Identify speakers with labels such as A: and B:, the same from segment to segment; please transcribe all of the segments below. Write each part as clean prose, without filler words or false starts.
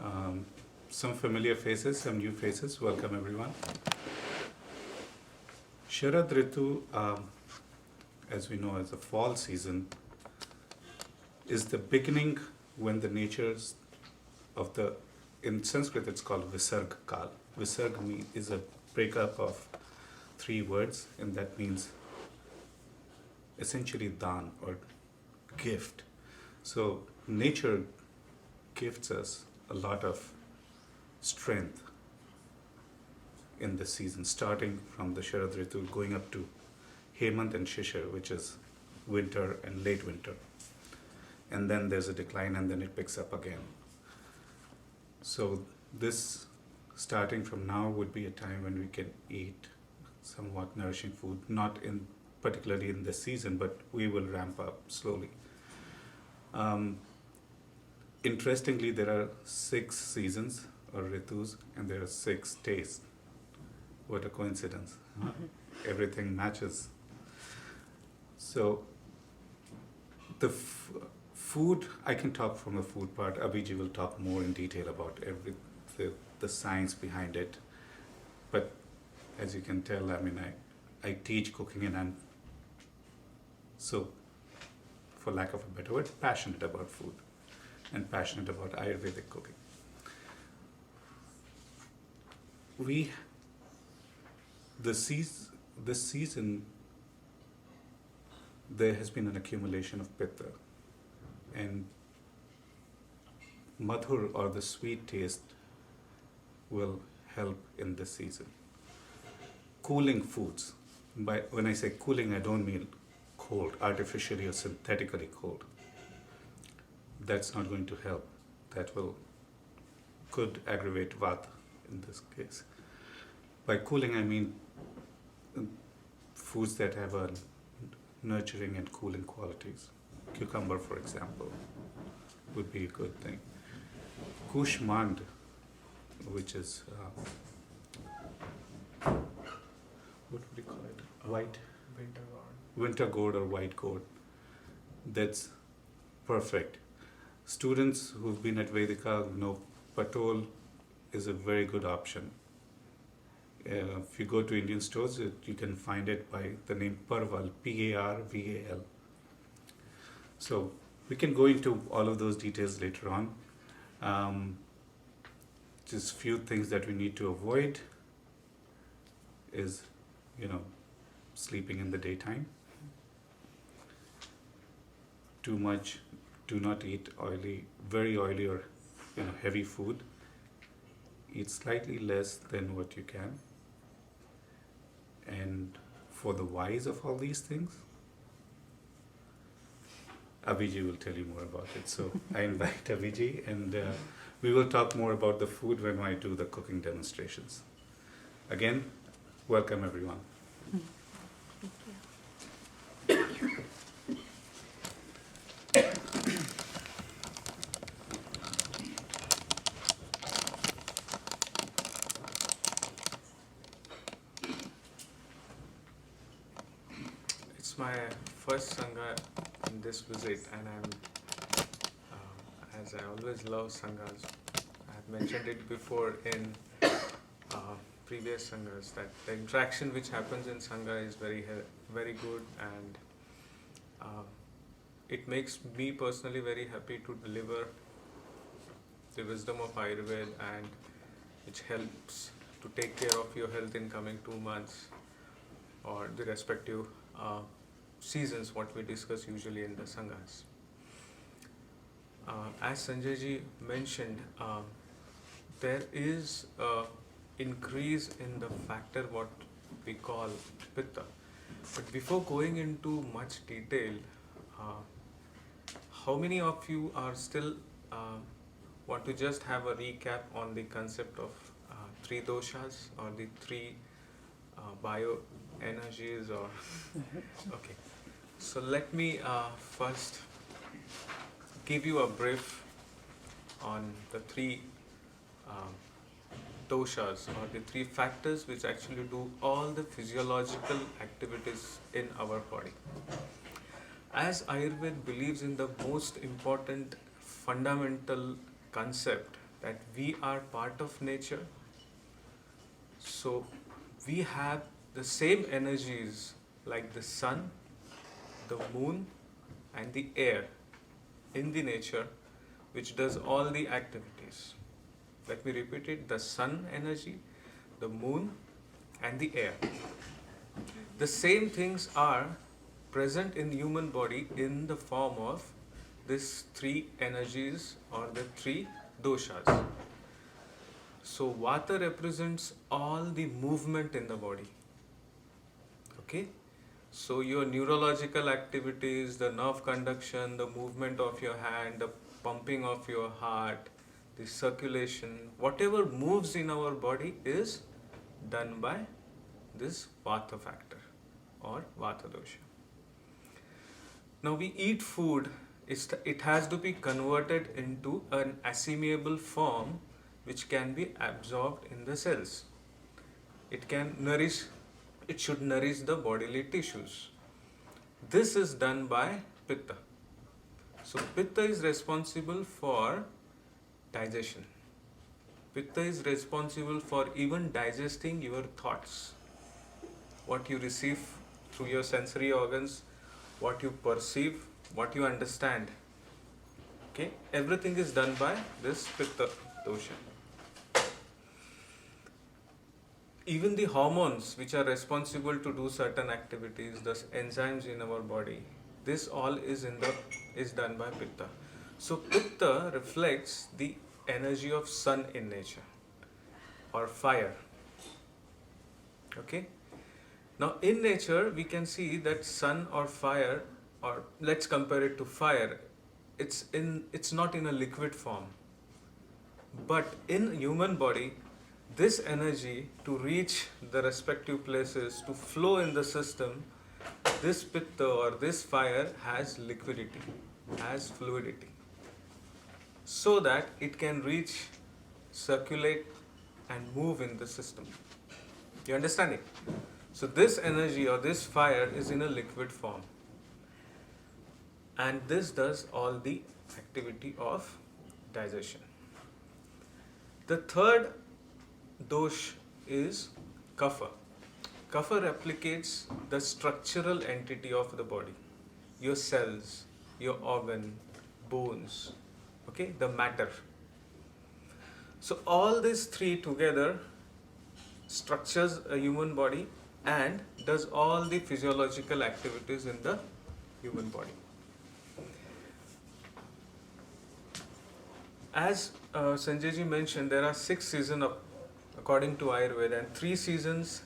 A: Um, some familiar faces, some new faces. Welcome, everyone. Sharad Ritu, as we know, as the fall season, is the beginning when the natures of the, in Sanskrit it's called Visarg Kal. Visarg is a breakup of three words, and that means essentially dan or gift. So nature gifts us a lot of strength in the season, starting from the Sharad Ritu going up to Hemant and Shishir, which is winter and late winter. And then there's a decline and then it picks up again. So this, starting from now, would be a time when we can eat somewhat nourishing food, not in particularly in this season, but we will ramp up slowly. Interestingly, there are 6 seasons or ritus, and there are 6 days. What a coincidence! Huh? Everything matches. So the food, I can talk from the food part. Abhiji will talk more in detail about the science behind it. But as you can tell, I mean, I teach cooking, and I'm so, for lack of a better word, passionate about food and passionate about Ayurvedic cooking. This season, there has been an accumulation of pitta, and madhur, or the sweet taste, will help in this season. Cooling foods. When I say cooling, I don't mean cold, artificially or synthetically cold. That's not going to help. That could aggravate vata in this case. By cooling, I mean foods that have a nurturing and cooling qualities. Cucumber, for example, would be a good thing. Kushmand, which is what would you call it? White winter gourd or white gourd. That's perfect. Students who've been at Vedika know patol is a very good option. If you go to Indian stores, you can find it by the name Parval, Parval. So we can go into all of those details later on. Just few things that we need to avoid is, sleeping in the daytime. Too much, do not eat oily, very oily or heavy food. Eat slightly less than what you can. And for the whys of all these things, Abhiji will tell you more about it. So I invite Abhiji, and we will talk more about the food when I do the cooking demonstrations. Again, welcome everyone.
B: It's my first Sangha in this visit, and as I always love Sanghas, I have mentioned it before in previous Sanghas, that the interaction which happens in Sangha is very good, and it makes me personally very happy to deliver the wisdom of Ayurveda, and which helps to take care of your health in coming 2 months or the respective seasons, what we discuss usually in the Sanghas. As Sanjay ji mentioned, there is an increase in the factor what we call Pitta. But before going into much detail, how many of you are still want to just have a recap on the concept of 3 doshas or the 3 bio energies, or okay? So let me first give you a brief on the 3 doshas, or the 3 factors which actually do all the physiological activities in our body. As Ayurveda believes in the most important fundamental concept, that we are part of nature. So we have the same energies like the sun, the moon, and the air in the nature, which does all the activities. Let me repeat it: the sun energy, the moon, and the air. The same things are present in the human body in the form of these three energies or the three doshas. So Vata represents all the movement in the body. Okay? So your neurological activities, the nerve conduction, the movement of your hand, the pumping of your heart, the circulation, whatever moves in our body is done by this Vata factor or Vata dosha. Now we eat food, it has to be converted into an assimilable form which can be absorbed in the cells. It should nourish the bodily tissues. This is done by Pitta. So Pitta is responsible for digestion. Pitta is responsible for even digesting your thoughts. What you receive through your sensory organs, what you perceive, what you understand. Okay? Everything is done by this Pitta dosha. Even the hormones which are responsible to do certain activities, the enzymes in our body, this all is done by Pitta. So Pitta reflects the energy of sun in nature or fire. Okay? Now in nature we can see that sun or fire, or let's compare it to fire, it's not in a liquid form. But in human body, this energy to reach the respective places, to flow in the system, this Pitta or this fire has liquidity, has fluidity, so that it can reach, circulate and move in the system. You understand it? So this energy or this fire is in a liquid form, and this does all the activity of digestion. The third dosh is Kapha. Kapha replicates the structural entity of the body, your cells, your organ, bones, okay, the matter. So all these three together structures a human body and does all the physiological activities in the human body. As Sanjay ji mentioned, there are 6 seasons according to Ayurveda, and 3 seasons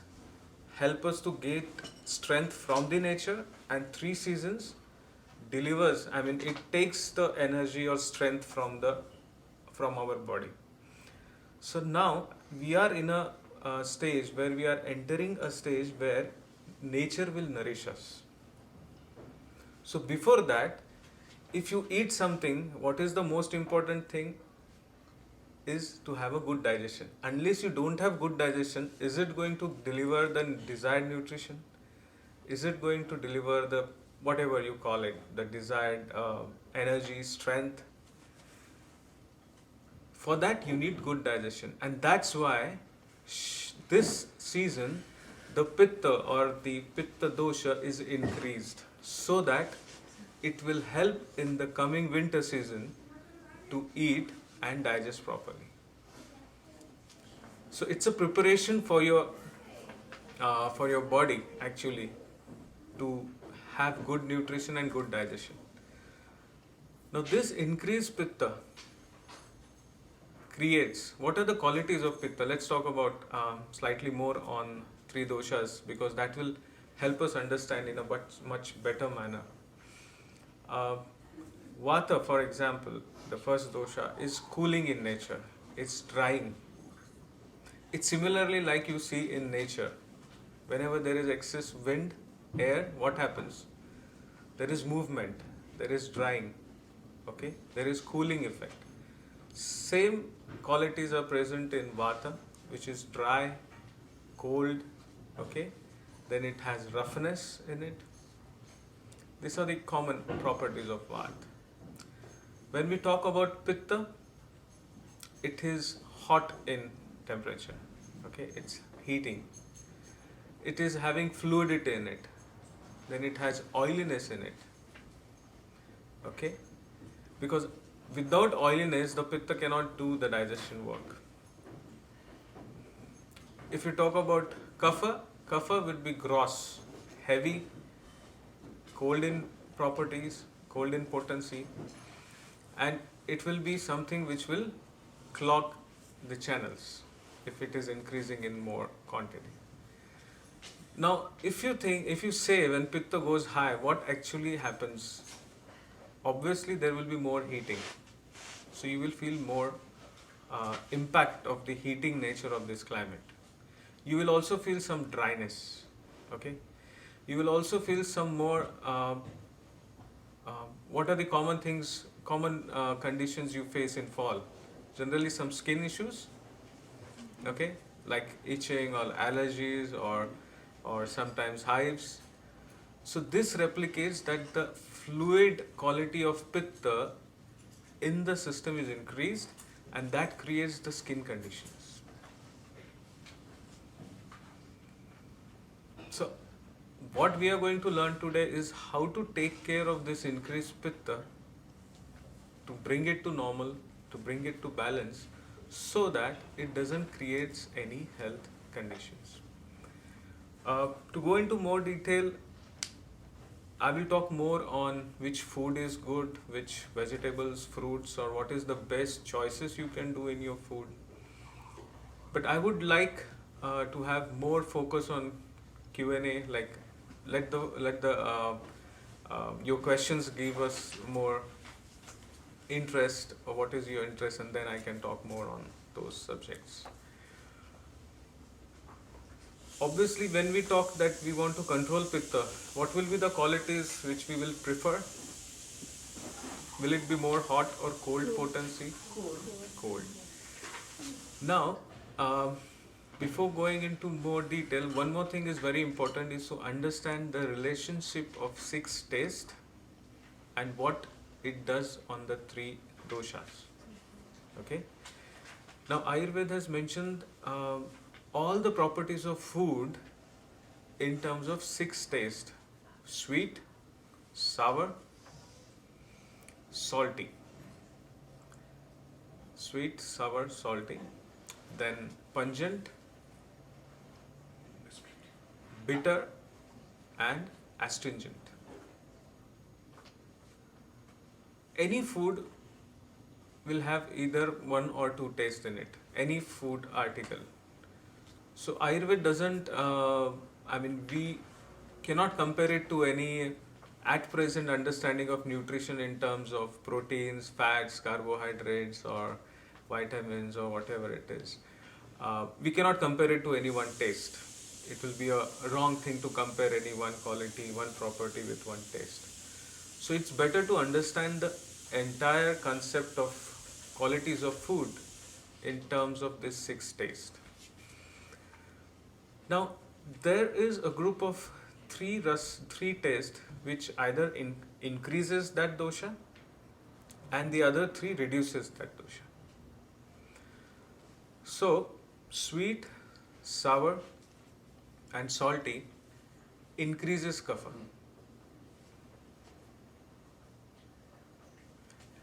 B: help us to get strength from the nature, and 3 seasons it takes the energy or strength from our body. So now we are in a stage where we are entering a stage where nature will nourish us. So before that, if you eat something, what is the most important thing is to have a good digestion. Unless you don't have good digestion, is it going to deliver the desired nutrition? Is it going to deliver the, whatever you call it, the desired energy, strength? For that you need good digestion, and that's why this season the Pitta or the Pitta dosha is increased, so that it will help in the coming winter season to eat and digest properly. So it's a preparation for your body actually to have good nutrition and good digestion. Now this increased Pitta creates, what are the qualities of Pitta? Let's talk about slightly more on 3 doshas, because that will help us understand in a much better manner. Vata, for example, the first dosha, is cooling in nature. It's drying. It's similarly like you see in nature. Whenever there is excess wind, air, what happens? There is movement, there is drying, okay? There is cooling effect. Same qualities are present in Vata, which is dry, cold, okay? Then it has roughness in it. These are the common properties of Vata. When we talk about Pitta, it is hot in temperature, okay, it's heating, it is having fluidity in it, then it has oiliness in it, okay, because without oiliness the pitta cannot do the digestion work. If you talk about kapha, kapha will be gross, heavy, cold in properties, cold in potency, and it will be something which will clog the channels if it is increasing in more quantity. Now, if you say when pitta goes high, what actually happens? Obviously, there will be more heating, so you will feel more impact of the heating nature of this climate. You will also feel some dryness, okay? You will also feel some more. What are the common conditions you face in fall? Generally, some skin issues, okay, like itching or allergies or sometimes hives. So this replicates that the fluid quality of pitta in the system is increased, and that creates the skin conditions. So what we are going to learn today is how to take care of this increased pitta, to bring it to normal, to bring it to balance, so that it doesn't create any health conditions. To go into more detail, I will talk more on which food is good, which vegetables, fruits, or what is the best choices you can do in your food. But I would like to have more focus on Q&A. Like, let the your questions give us more interest, or what is your interest, and then I can talk more on those subjects. Obviously, when we talk that we want to control pitta, what will be the qualities which we will prefer? Will it be more hot or cold potency? Cold. Now, before going into more detail, one more thing is very important, is to understand the relationship of 6 tastes and what it does on the 3 doshas. Okay. Now, Ayurveda has mentioned all the properties of food in terms of 6 tastes: sweet, sour, salty. Sweet, sour, salty. Then pungent, bitter, and astringent. Any food will have either 1 or 2 tastes in it, any food article. So Ayurveda doesn't, we cannot compare it to any at present understanding of nutrition in terms of proteins, fats, carbohydrates, or vitamins, or whatever it is. We cannot compare it to any one taste. It will be a wrong thing to compare any one quality, one property with one taste. So it's better to understand the entire concept of qualities of food in terms of this 6 tastes. Now, there is a group of 3 tastes which either increases that dosha and the other 3 reduces that dosha. So, sweet, sour, and salty increases kapha.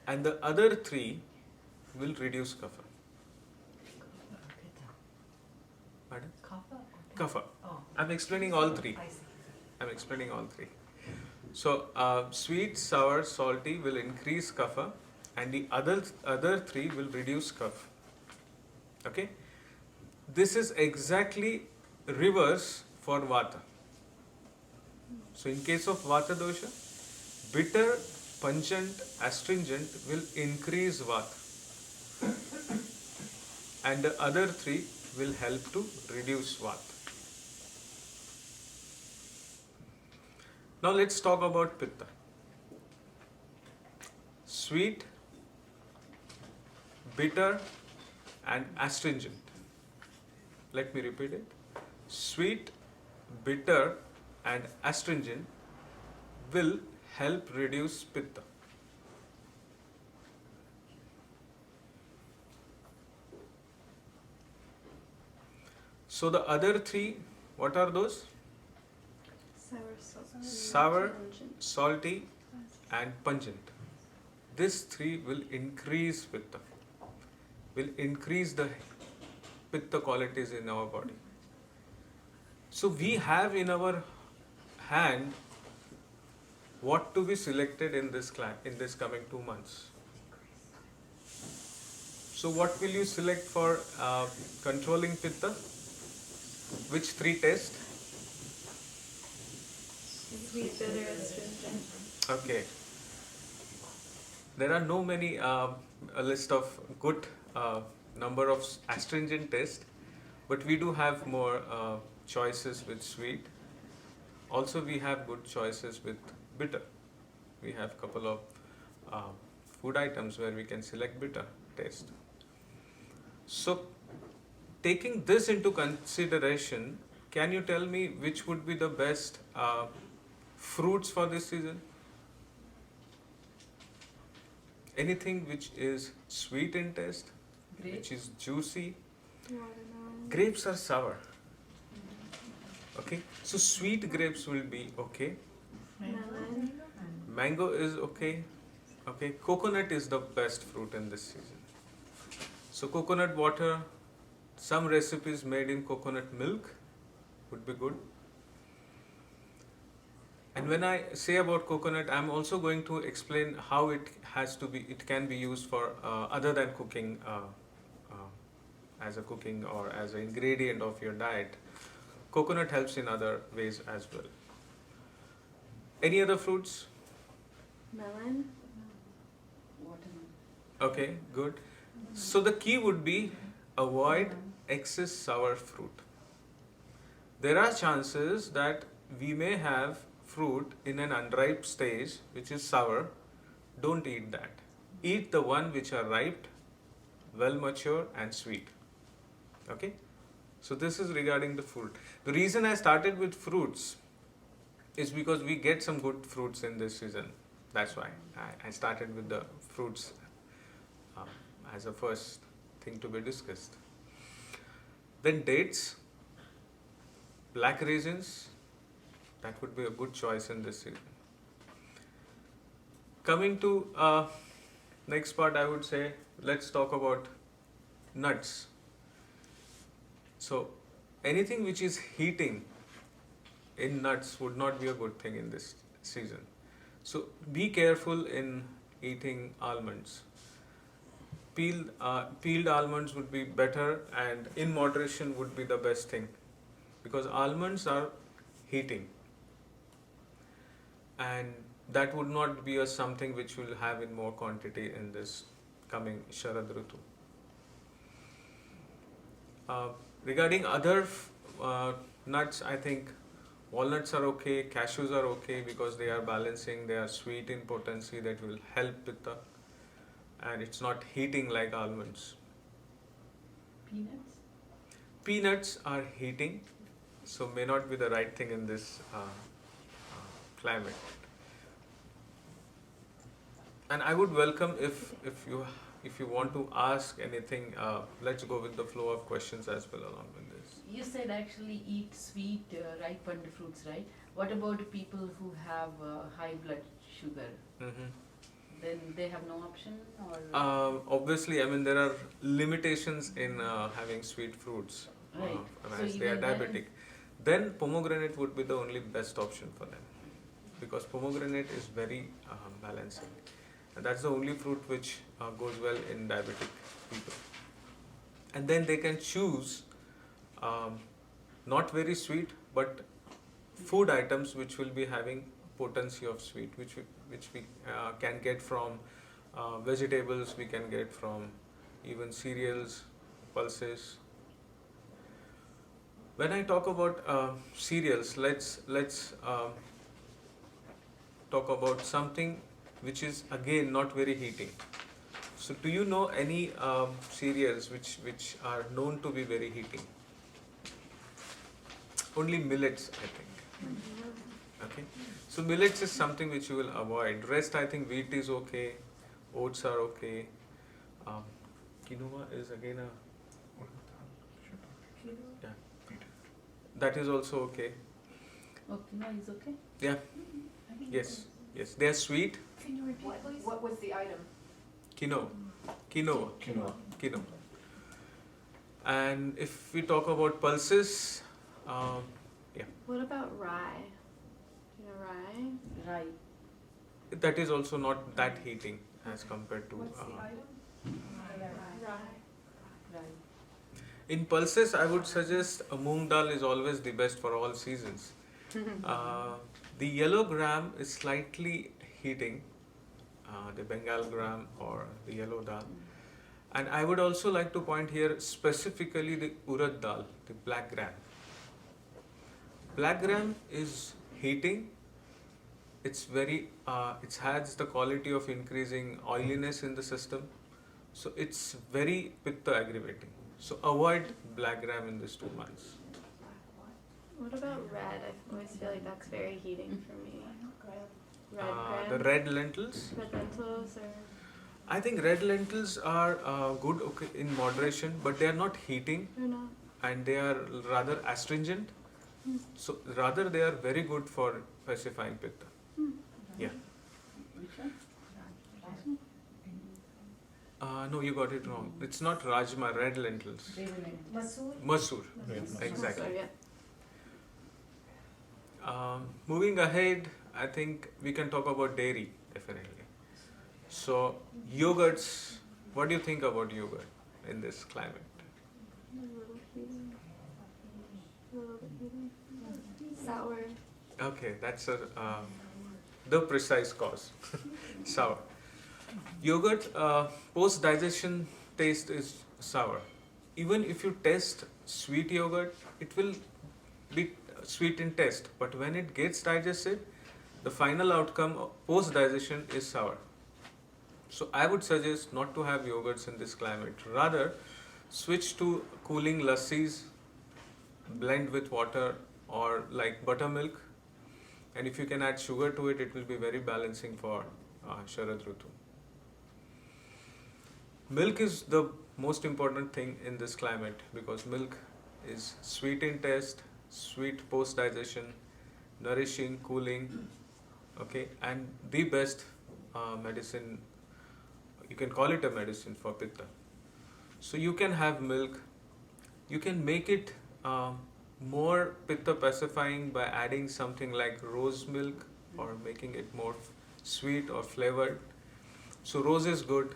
B: And the other 3 will reduce kapha. Pardon? Kapha.
C: Oh.
B: I'm explaining all 3.
C: I see.
B: I'm explaining all 3. So, sweet, sour, salty will increase kapha, and the other 3 will reduce kapha. Okay? This is exactly reverse for vata. So, in case of vata dosha, bitter, pungent, astringent will increase vata, and the other 3 will help to reduce vata. Now let's talk about pitta. Sweet, bitter, and astringent. Let me repeat it. Sweet, bitter, and astringent will help reduce pitta. So the other three, what are those? Sour, salty, and pungent. These three will increase pitta, will increase the pitta qualities in our body. So we have in our hand what to be selected in this in this coming 2 months. So what will you select for controlling pitta? Which three tests?
C: Sweet, bitter, astringent.
B: Okay. There are no many a list of good number of astringent tests, but we do have more choices with sweet. Also, we have good choices with bitter. We have couple of food items where we can select bitter taste. So, taking this into consideration, can you tell me which would be the best fruits for this season? Anything which is sweet in taste, which is juicy.
C: Watermelon.
B: Grapes are sour. Okay, so sweet grapes will be okay.
C: Melon.
B: Mango is okay. Okay, coconut is the best fruit in this season. So coconut water, some recipes made in coconut milk would be good. And when I say about coconut, I'm also going to explain how it can be used for other than cooking, as a cooking or as an ingredient of your diet. Coconut helps in other ways as well. Any other fruits?
C: Melon.
B: Okay, good. So the key would be avoid excess sour fruit. There are chances that we may have fruit in an unripe stage which is sour. Don't eat that. Eat the one which are ripe, well mature and sweet. Okay? So this is regarding the fruit. The reason I started with fruits is because we get some good fruits in this season. That's why I started with the fruits as a first thing to be discussed. Then dates, black raisins, that would be a good choice in this season. Coming to next part, I would say let's talk about nuts. So anything which is heating in nuts would not be a good thing in this season. So be careful in eating almonds. Peeled almonds would be better, and in moderation would be the best thing, because almonds are heating, and that would not be something which we'll have in more quantity in this coming Sharad Ritu. Regarding other nuts, I think walnuts are okay, cashews are okay because they are balancing, they are sweet in potency, that will help pitta, and it's not heating like almonds.
D: Peanuts?
B: Peanuts are heating, so may not be the right thing in this climate. And I would welcome if you want to ask anything, let's go with the flow of questions as well along with this.
D: You said actually eat sweet, ripened fruits, right? What about people who have high blood sugar?
B: Mm-hmm.
D: Then they have no option, or?
B: Obviously, I mean, there are limitations in having sweet fruits,
D: Right.
B: as
D: So
B: they are
D: even then-
B: diabetic. Then pomegranate would be the only best option for them, because pomegranate is very balancing, and that's the only fruit which goes well in diabetic people. And then they can choose not very sweet, but food items which will be having potency of sweet, which we can get from vegetables, we can get from even cereals, pulses. When I talk about cereals, let's talk about something which is again not very heating. So, do you know any cereals which are known to be very heating? Only millets, I think. Okay, so millets is something which you will avoid. Rest, I think wheat is okay, oats are okay. Quinoa is again a that is also okay.
D: Okay, no, is okay?
B: Yeah, yes, yes. They are sweet.
E: Can you repeat, please? What was the item?
B: Quinoa. Quinoa.
A: Quinoa.
B: Quinoa. And if we talk about pulses,
C: What about rye? You know rye?
D: Right.
B: that is also not that heating as compared to.
E: What's the item?
C: Rye.
D: Right.
B: In pulses, I would suggest a moong dal is always the best for all seasons. The yellow gram is slightly heating, the Bengal gram or the yellow dal. And I would also like to point here specifically the urad dal, the black gram. Black gram is heating. It's very, it has the quality of increasing oiliness in the system. So it's very pitta aggravating. So avoid black gram in these 2 months.
C: What about red? I always feel like that's very heating for me. Red
B: The
C: gram?
B: red lentils.
C: Red lentils or
B: I think red lentils are good in moderation, but they are not heating
C: not?
B: and they are rather astringent. So rather they are very good for pacifying pitta. Yeah.
D: Which one?
B: No, you got it wrong. It's not rajma, red lentils.
E: Masoor?
B: Masoor.
A: Yes.
B: Exactly.
C: So, yeah.
B: Moving ahead, I think we can talk about dairy, definitely. So, yogurts, what do you think about yogurt in this climate?
C: A little heating. A little bit heating. Sour.
B: Okay, that's the precise cause. Sour. Yogurt, post-digestion taste is sour. Even if you test sweet yogurt, it will be sweet in taste. But when it gets digested, the final outcome post-digestion is sour. So I would suggest not to have yogurts in this climate. Rather, switch to cooling lassis, blend with water or like buttermilk. And if you can add sugar to it, it will be very balancing for Sharad Ritu. Milk is the most important thing in this climate because milk is sweet in taste, sweet post-digestion, nourishing, cooling, okay, and the best medicine. You can call it a medicine for pitta. So you can have milk. You can make it more pitta pacifying by adding something like rose milk or making it more sweet or flavored. So rose is good.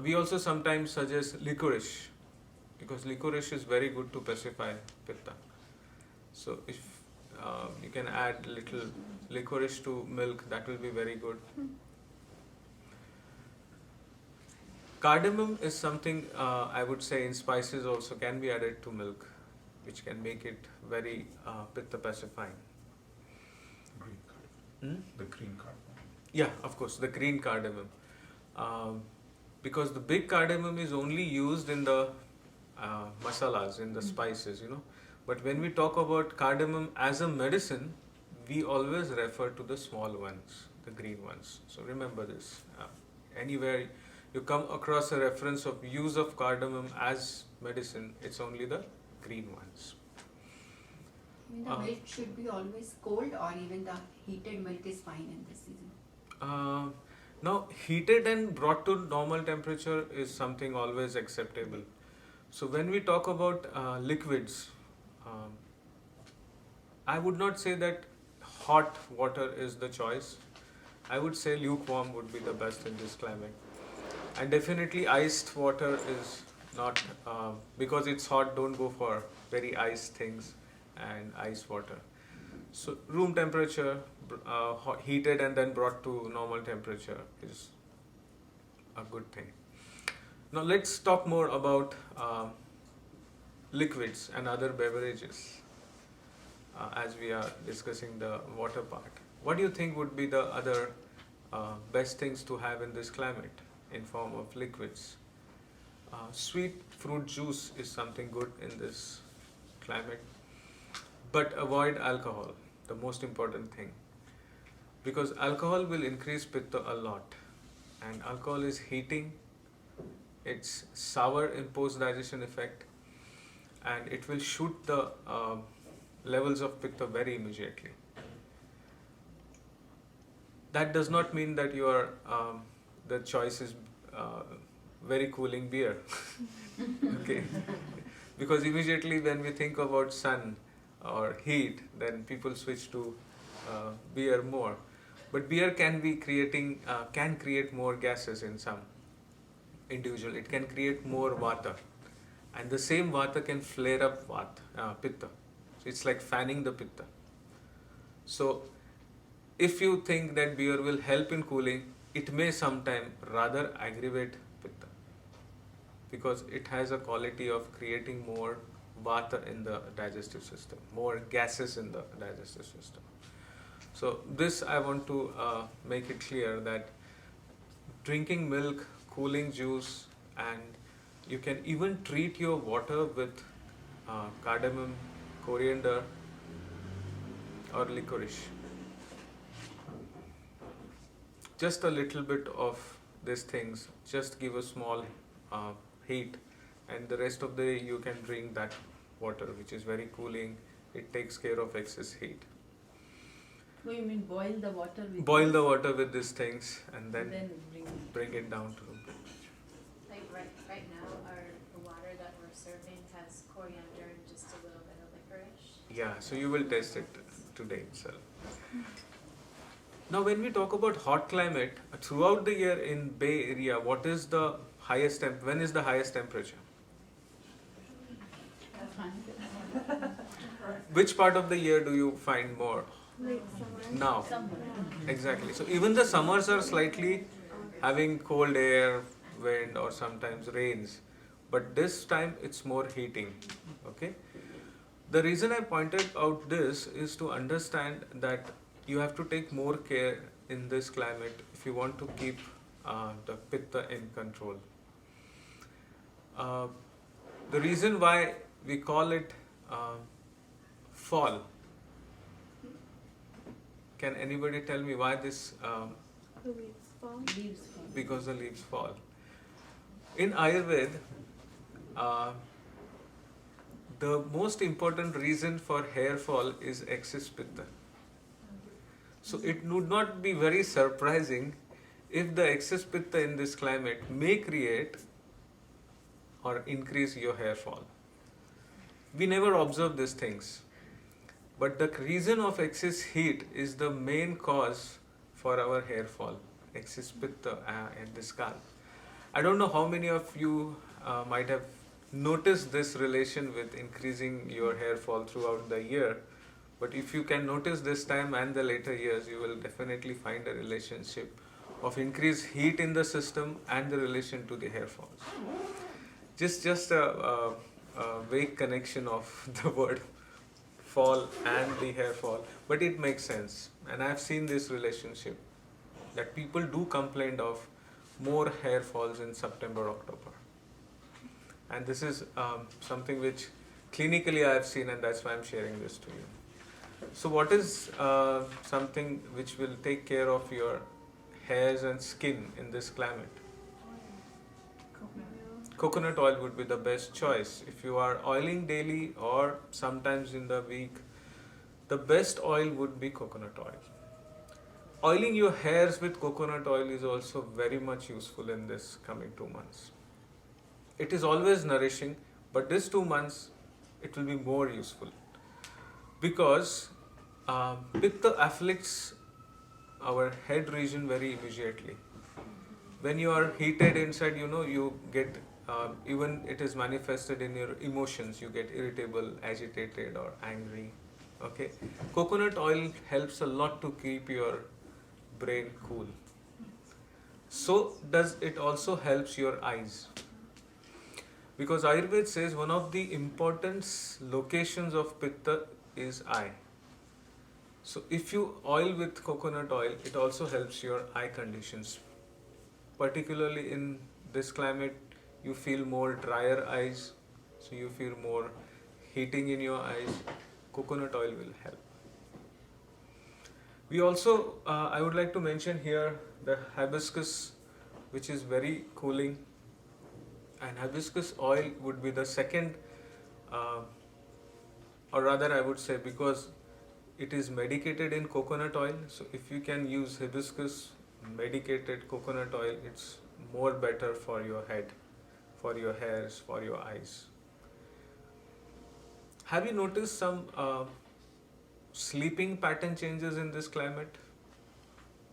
B: We also sometimes suggest licorice because licorice is very good to pacify pitta. So if you can add little licorice to milk, that will be very good. Cardamom is something I would say in spices also can be added to milk, which can make it very pitta pacifying.
A: Green cardamom. The green cardamom.
B: Yeah, of course, the green cardamom. Because the big cardamom is only used in the masalas, in the spices, you know. But when we talk about cardamom as a medicine, we always refer to the small ones, the green ones. So remember this. Anywhere you come across a reference of use of cardamom as medicine, it's only the green ones.
F: The milk should be always cold or even the heated milk is fine in this season?
B: Now, heated and brought to normal temperature is something always acceptable. So when we talk about liquids, I would not say that hot water is the choice. I would say lukewarm would be the best in this climate. And definitely iced water is not, because it's hot, don't go for very iced things and ice water. So room temperature, heated and then brought to normal temperature is a good thing. Now let's talk more about liquids and other beverages as we are discussing the water part. What do you think would be the other best things to have in this climate in form of liquids? Sweet fruit juice is something good in this climate, but avoid alcohol, the most important thing, because alcohol will increase pitta a lot, and alcohol is heating, it's sour in post-digestion effect, and it will shoot the levels of pitta very immediately. That does not mean that your the choice is very cooling beer. Okay, because immediately when we think about sun or heat, then people switch to beer more. But beer can be can create more gases in some individual. It can create more vata, and the same vata can flare up pitta. So it's like fanning the pitta. So if you think that beer will help in cooling, it may sometime rather aggravate pitta, because it has a quality of creating more vata in the digestive system, more gases in the digestive system. So this I want to make it clear that drinking milk, cooling juice, and you can even treat your water with cardamom, coriander, or licorice. Just a little bit of these things, just give a small heat, and the rest of the day you can drink that water, which is very cooling. It takes care of excess heat.
D: No, you mean boil the water with
B: Boil the water with these things and then
D: bring
B: bring it down to room.
G: Like right now, the water that we're serving has coriander and just a little bit of licorice.
B: Yeah, so you will test it today itself. Now when we talk about hot climate, throughout the year in Bay Area, what is the highest when is the highest temperature? Which part of the year do you find more?
C: Late summer.
B: Now.
D: Summer.
B: Exactly. So even the summers are slightly having cold air, wind, or sometimes rains, but this time it's more heating. Okay. The reason I pointed out this is to understand that you have to take more care in this climate if you want to keep the pitta in control. The reason why we call it fall. Can anybody tell me why this?
C: The leaves fall.
D: leaves fall.
B: Because the leaves fall. In Ayurveda, the most important reason for hair fall is excess pitta. So it would not be very surprising if the excess pitta in this climate may create or increase your hair fall. We never observe these things. But the reason of excess heat is the main cause for our hair fall, excess pitta in the scalp. I don't know how many of you might have noticed this relation with increasing your hair fall throughout the year, but if you can notice this time and the later years, you will definitely find a relationship of increased heat in the system and the relation to the hair falls. Just a vague connection of the word fall and the hair fall, but it makes sense. And I've seen this relationship that people do complain of more hair falls in September, October. And this is something which clinically I have seen, and that's why I'm sharing this to you. So what is something which will take care of your hairs and skin in this climate? Coconut oil would be the best choice. If you are oiling daily or sometimes in the week, the best oil would be coconut oil. Oiling your hairs with coconut oil is also very much useful in this coming 2 months. It is always nourishing, but this 2 months it will be more useful because pitta afflicts our head region very immediately. When you are heated inside, you get even it is manifested in your emotions. You get irritable, agitated, or angry. Okay, coconut oil helps a lot to keep your brain cool. So does it also helps your eyes, because Ayurveda says one of the important locations of pitta is eye. So if you oil with coconut oil, it also helps your eye conditions. Particularly in this climate, you feel more drier eyes, so you feel more heating in your eyes. Coconut oil will help. We also, I would like to mention here the hibiscus, which is very cooling, and hibiscus oil would be the second or rather I would say because it is medicated in coconut oil, so if you can use hibiscus medicated coconut oil, it's more better for your head, for your hairs, for your eyes. Have you noticed some sleeping pattern changes in this climate?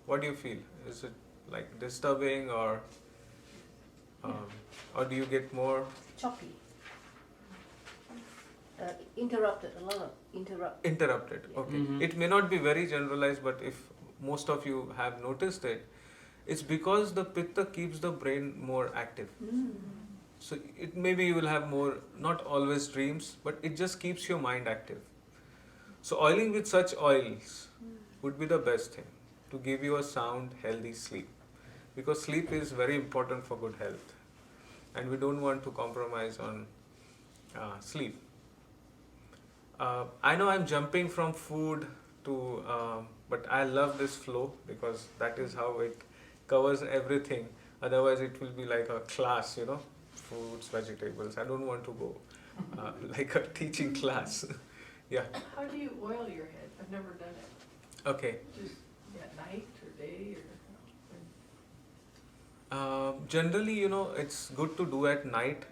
B: What do you feel? Is it like disturbing or do you get more
H: Choppy. Interrupted, a lot of
B: interrupted? Okay.
A: Mhm.
B: It may not be very generalized, but if most of you have noticed it, it's because the pitta keeps the brain more active. So it maybe you will have more, not always dreams, but it just keeps your mind active. So oiling with such oils would be the best thing to give you a sound, healthy sleep. Because sleep is very important for good health. And we don't want to compromise on sleep. I know I'm jumping from food to, but I love this flow because that is how it covers everything. Otherwise it will be like a class, fruits, vegetables. I don't want to go like a teaching class. Yeah.
D: How do you oil your head? I've never done it.
B: Okay.
D: Just at night or day or?
B: Generally, it's good to do at night.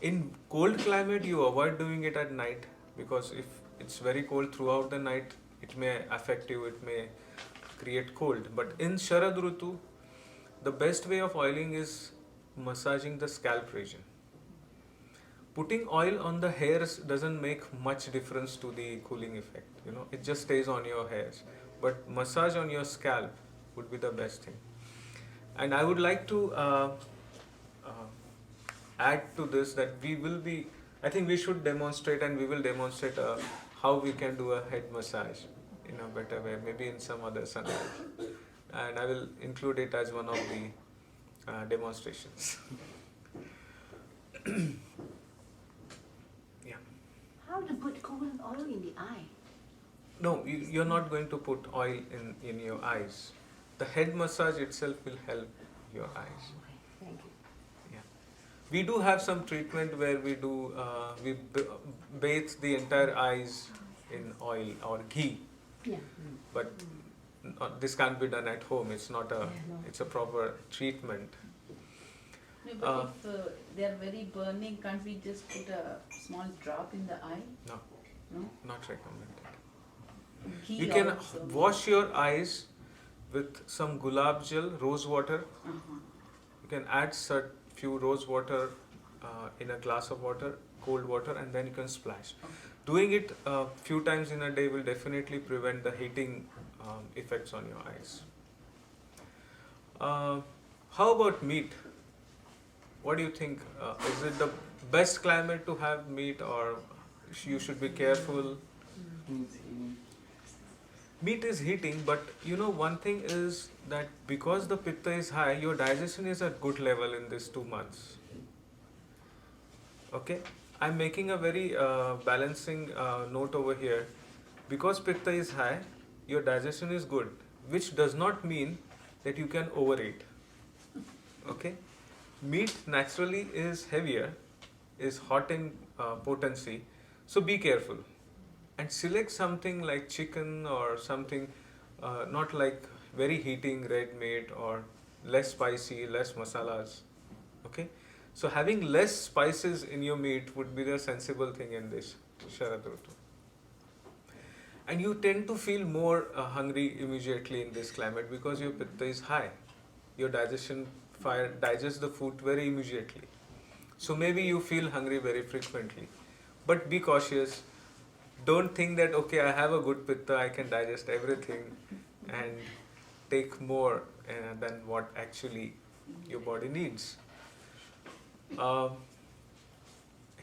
B: In cold climate, you avoid doing it at night because if it's very cold throughout the night, it may affect you, it may create cold. But in Sharad Rutu, the best way of oiling is massaging the scalp region. Putting oil on the hairs doesn't make much difference to the cooling effect. It just stays on your hairs. But massage on your scalp would be the best thing. And I would like to add to this that I think we should demonstrate and we will demonstrate how we can do a head massage in a better way, maybe in some other scenario. And I will include it as one of the demonstrations. Yeah.
H: How to put coconut oil in the eye?
B: No, you're not going to put oil in your eyes. The head massage itself will help your eyes.
H: Okay, thank you.
B: Yeah. We do have some treatment where we bathe the entire eyes in oil or ghee,
H: Yeah.
B: but this can't be done at home. It's not it's a proper treatment.
D: No, but if they are very burning, can't we just put a small drop in the eye?
B: No.
D: No?
B: Not recommended.
D: Ghee
B: You can
D: also.
B: wash your eyes with some gulab jal, rose water. You can add few rose water in a glass of water, cold water, and then you can splash. Doing it a few times in a day will definitely prevent the heating effects on your eyes. How about meat? What do you think? Is it the best climate to have meat, or you should be careful? Meat is heating, but one thing is that because the pitta is high, your digestion is at good level in these 2 months. Okay, I'm making a very balancing note over here. Because pitta is high, your digestion is good, which does not mean that you can overeat. Okay, meat naturally is heavier, is hot in potency, so be careful. And select something like chicken or something not like very heating red meat or less spicy, less masalas. Okay, so having less spices in your meat would be the sensible thing in this Sharad Rutu. And you tend to feel more hungry immediately in this climate because your pitta is high. Your digestion digests the food very immediately. So maybe you feel hungry very frequently. But be cautious. Don't think that, okay, I have a good pitta, I can digest everything and take more than what actually your body needs.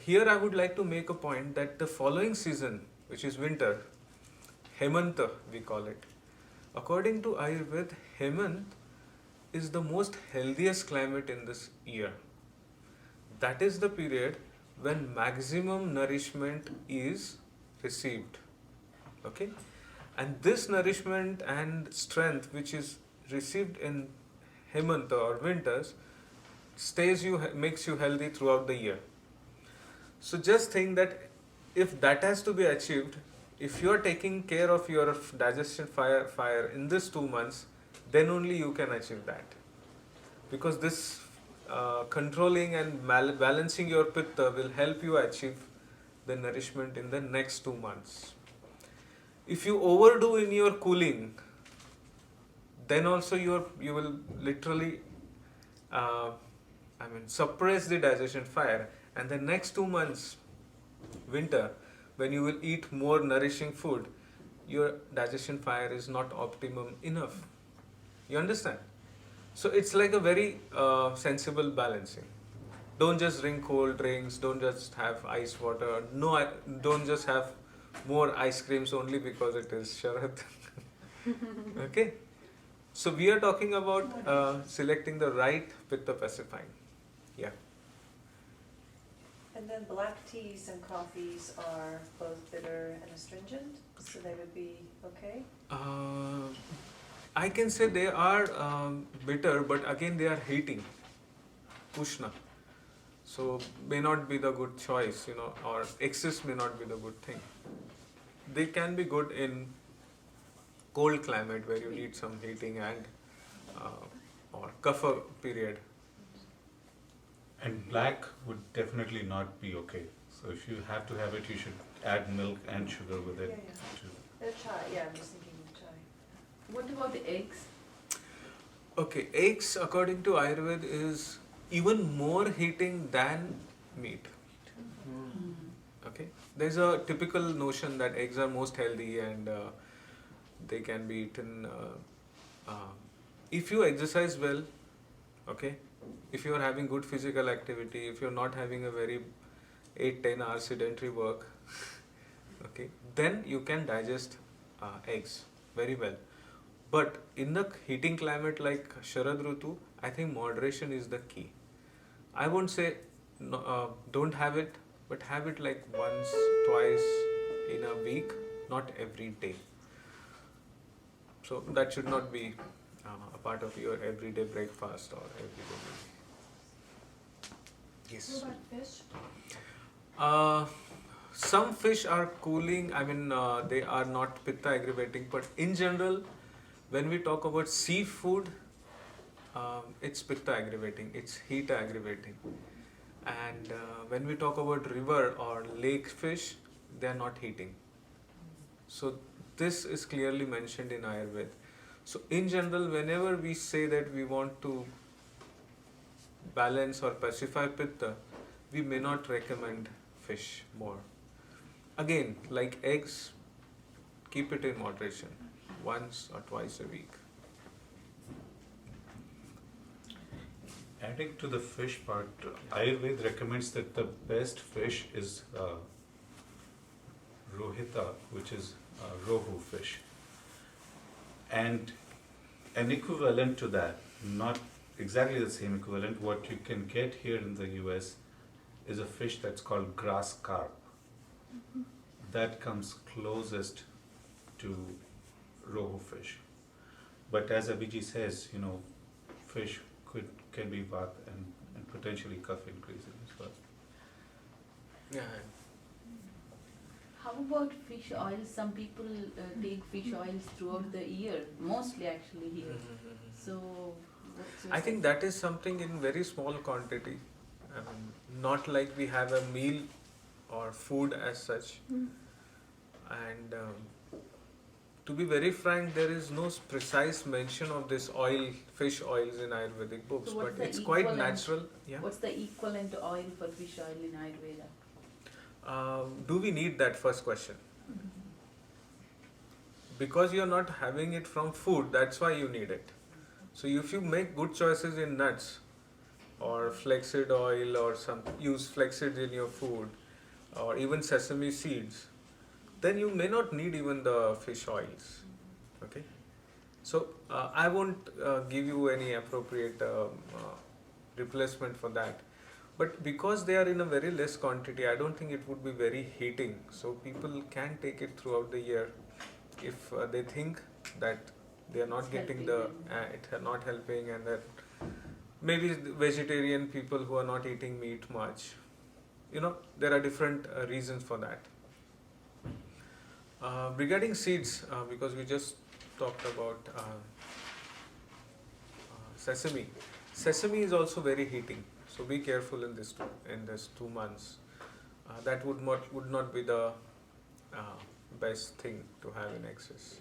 B: Here I would like to make a point that the following season, which is winter, Hemanta we call it. According to Ayurveda, Hemant is the most healthiest climate in this year. That is the period when maximum nourishment is received. Okay, and this nourishment and strength which is received in Hemanta or winters makes you healthy throughout the year. So just think that if that has to be achieved, if you are taking care of your digestion fire in this 2 months, then only you can achieve that. Because this controlling and balancing your pitta will help you achieve the nourishment in the next 2 months. If you overdo in your cooling, then also you will literally suppress the digestion fire, and the next 2 months winter, when you will eat more nourishing food, your digestion fire is not optimum enough. You understand? So it's like a very sensible balancing. Don't just drink cold drinks, don't just have ice water, don't just have more ice creams only because it is Sharad. Okay? So we are talking about selecting the right pitta pacifying. Yeah.
I: And then black teas and coffees are both bitter and astringent, so they would be okay?
B: I can say they are bitter, but again they are heating, Ushna. So may not be the good choice, or excess may not be the good thing. They can be good in cold climate where you need some heating and or kapha period.
A: And black would definitely not be okay. So if you have to have it, you should add milk and sugar with it.
I: The chai, yeah, I'm just thinking of chai.
D: What about the eggs?
B: Okay, eggs according to Ayurveda is even more heating than meat. Okay, there's a typical notion that eggs are most healthy and they can be eaten if you exercise well. Okay, if you are having good physical activity, if you're not having a very 8-10 hour sedentary work, okay, then you can digest eggs very well. But in the heating climate like Sharad Rutu, I think moderation is the key. I won't say don't have it, but have it like once, twice in a week, not every day. So that should not be a part of your everyday breakfast or everyday meal. Yes.
E: What about fish?
B: Some fish are cooling, they are not pitta aggravating, but in general, when we talk about seafood, it's pitta aggravating, it's heat aggravating. And when we talk about river or lake fish, they are not heating. So this is clearly mentioned in Ayurveda. So in general, whenever we say that we want to balance or pacify pitta, we may not recommend fish more. Again, like eggs, keep it in moderation, once or twice a week.
A: Adding to the fish part, Ayurveda recommends that the best fish is rohita, which is rohu fish. And an equivalent to that, not exactly the same equivalent, what you can get here in the US is a fish that's called grass carp. That comes closest to rohu fish. But as Abhijit says, fish can be vata and potentially kapha increasing as well.
B: Yeah.
D: How about fish oils? Some people take fish oils throughout the year, mostly actually here. So, what's your
B: I think that is something in very small quantity. Not like we have a meal or food as such. And to be very frank, there is no precise mention of this fish oils in Ayurvedic books,
D: So what's
B: but
D: the
B: it's quite
D: equivalent?
B: natural. Yeah.
D: What's the equivalent oil for fish oil in Ayurveda?
B: Do we need that first question? Because you're not having it from food, that's why you need it. So if you make good choices in nuts or flaxseed oil or use flaxseed in your food or even sesame seeds, then you may not need even the fish oils. Okay? So I won't give you any appropriate replacement for that. But because they are in a very less quantity, I don't think it would be very heating. So people can take it throughout the year if they think that they are not
D: It's
B: getting
D: helping
B: it not helping, and that maybe vegetarian people who are not eating meat much, there are different reasons for that. Regarding seeds, because we just talked about sesame. Sesame is also very heating, so be careful in this 2 months. That would not be the best thing to have in excess.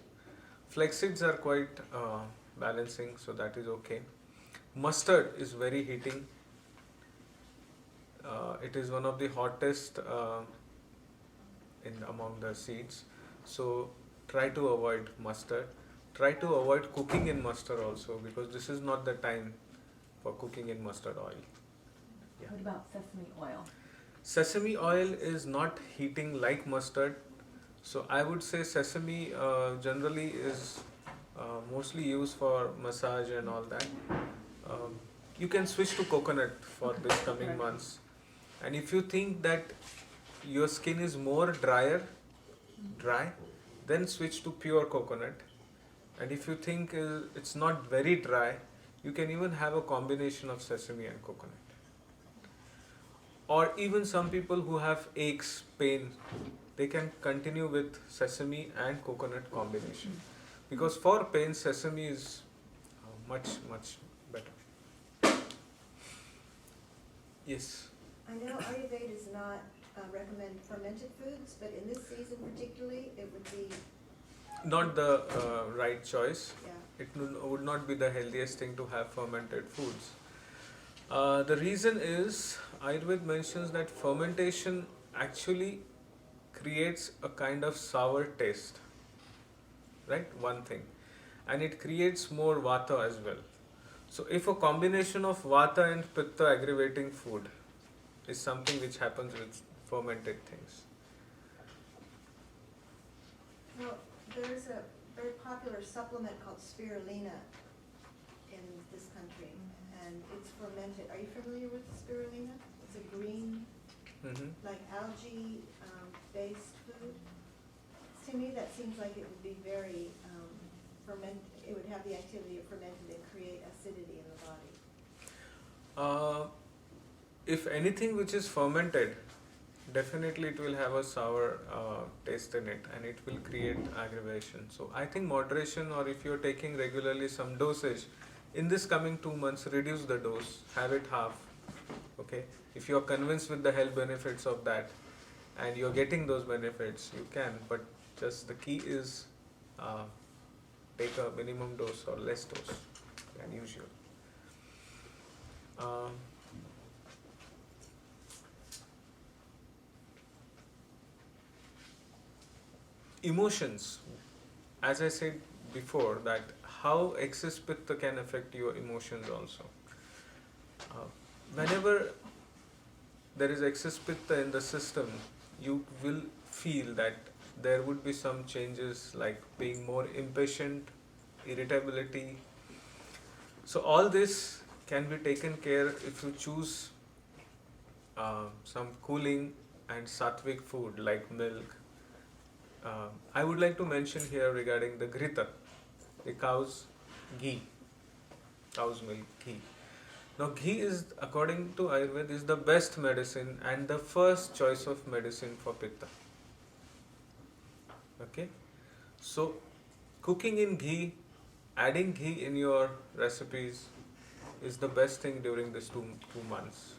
B: Flax seeds are quite balancing, so that is okay. Mustard is very heating. It is one of the hottest among the seeds. So try to avoid mustard. Try to avoid cooking in mustard also, because this is not the time for cooking in mustard oil. Yeah.
D: What about sesame oil?
B: Sesame oil is not heating like mustard. So I would say sesame generally is mostly used for massage and all that. You can switch to coconut for this coming months. And if you think that your skin is more dry, then switch to pure coconut. And if you think it's not very dry, you can even have a combination of sesame and coconut. Or even some people who have aches, pain, they can continue with sesame and coconut combination. Because for pain, sesame is much, much better. Yes?
I: I know Ayurveda does not recommend fermented foods, but in this season particularly, it would be,
B: Not the right choice.
I: yeah.
B: It would not be the healthiest thing to have fermented foods. The reason is, Ayurveda mentions that fermentation actually creates a kind of sour taste, right? One thing. And it creates more vata as well. So if a combination of vata and pitta aggravating food is something which happens with fermented things.
I: Well, there's a very popular supplement called spirulina in this country, and it's fermented. Are you familiar with spirulina? It's a green, like algae based food. To me, that seems like it would be very it would have the activity of fermented and create acidity in the body.
B: If anything which is fermented, definitely it will have a sour taste in it, and it will create aggravation. So I think moderation, or if you're taking regularly some dosage, in this coming 2 months, reduce the dose, have it half. Okay? If you're convinced with the health benefits of that, and you're getting those benefits, you can, but just the key is take a minimum dose or less dose than usual. Emotions, as I said before, that how excess pitta can affect your emotions also. Whenever there is excess pitta in the system, you will feel that there would be some changes like being more impatient, irritability. So all this can be taken care if you choose some cooling and sattvic food like milk. I would like to mention here regarding the grita, the cow's ghee, cow's milk ghee. Now ghee is, according to Ayurveda, is the best medicine and the first choice of medicine for pitta. Okay, so cooking in ghee, adding ghee in your recipes is the best thing during this two months.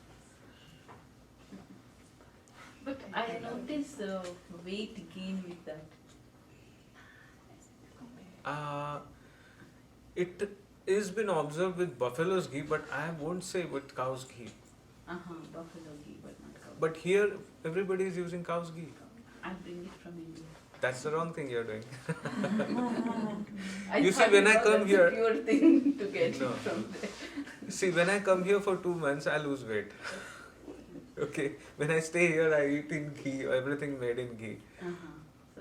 D: But I notice weight gain with that.
B: It is been observed with buffalo's ghee, but I won't say with cow's ghee.
D: Buffalo ghee, but not cow.
B: But here, everybody is using cow's ghee.
D: I bring it from India.
B: That's the wrong thing you're doing.
D: I
B: You see,
D: thought,
B: when I come
D: that's
B: here-
D: a pure thing to get
B: No.
D: it from there.
B: See, when I come here for 2 months, I lose weight. Okay, when I stay here, I eat in ghee, everything made in ghee.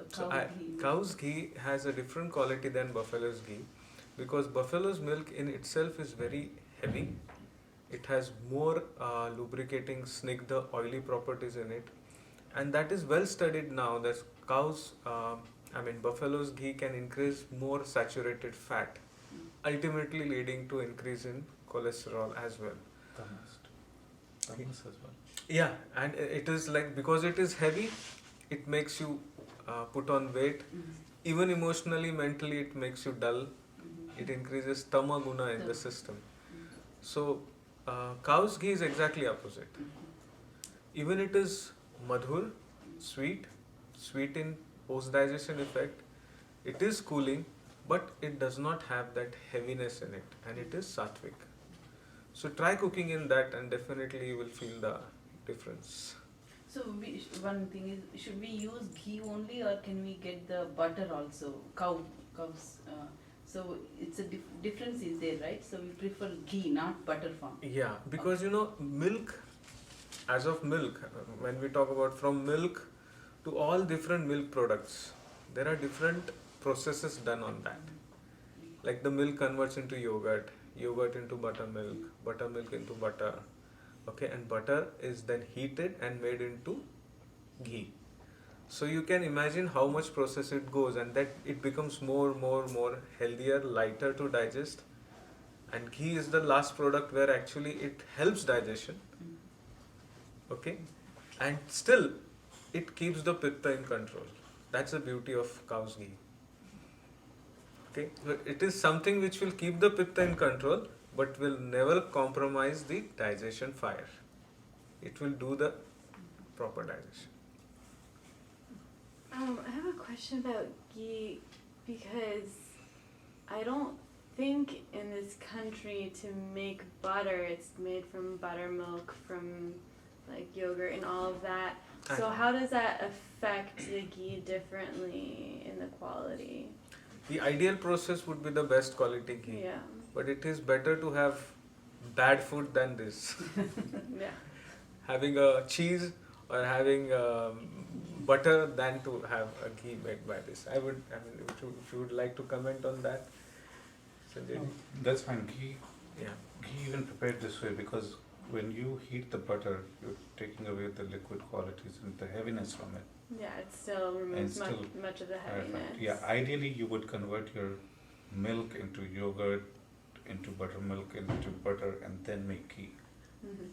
D: So ghee.
B: Cow's ghee has a different quality than buffalo's ghee, because buffalo's milk in itself is very heavy. It has more lubricating, snigdha, oily properties in it, and that is well studied now that buffalo's ghee can increase more saturated fat, ultimately leading to increase in cholesterol as well.
A: tamas as well.
B: Yeah, and it is like, because it is heavy, it makes you put on weight. Even emotionally, mentally, it makes you dull. It increases tamaguna in the system. So, cow's ghee is exactly opposite. Even it is madhur, sweet in post-digestion effect. It is cooling, but it does not have that heaviness in it, and it is sattvic. So try cooking in that, and definitely you will feel the difference.
D: So one thing is, should we use ghee only, or can we get the butter also? Cows. So it's a difference is there, right? So we prefer ghee, not butter form.
B: Yeah, because milk, as of milk, when we talk about from milk to all different milk products, there are different processes done on that. Like the milk converts into yogurt into buttermilk into butter. Okay, and butter is then heated and made into ghee. So you can imagine how much process it goes, and that it becomes more healthier, lighter to digest. And ghee is the last product where actually it helps digestion. Okay, and still it keeps the pitta in control. That's the beauty of cow's ghee. Okay, so it is something which will keep the pitta in control, but will never compromise the digestion fire. It will do the proper digestion.
C: I have a question about ghee, because I don't think in this country to make butter, it's made from buttermilk, from like yogurt and all of that. So how does that affect the ghee differently in the quality?
B: The ideal process would be the best quality ghee.
C: Yeah.
B: But it is better to have bad food than this.
C: Yeah.
B: Having a cheese or having butter than to have a ghee made by this. If you would like to comment on that, Sanjay.
A: That's fine. Ghee
B: Yeah.
A: even prepared this way, because when you heat the butter, you're taking away the liquid qualities and the heaviness from it.
C: Yeah, it still removes
A: And still
C: much of the heaviness.
A: Yeah, ideally you would convert your milk into yogurt, into buttermilk, into butter, and then make ghee.
C: Mm-hmm.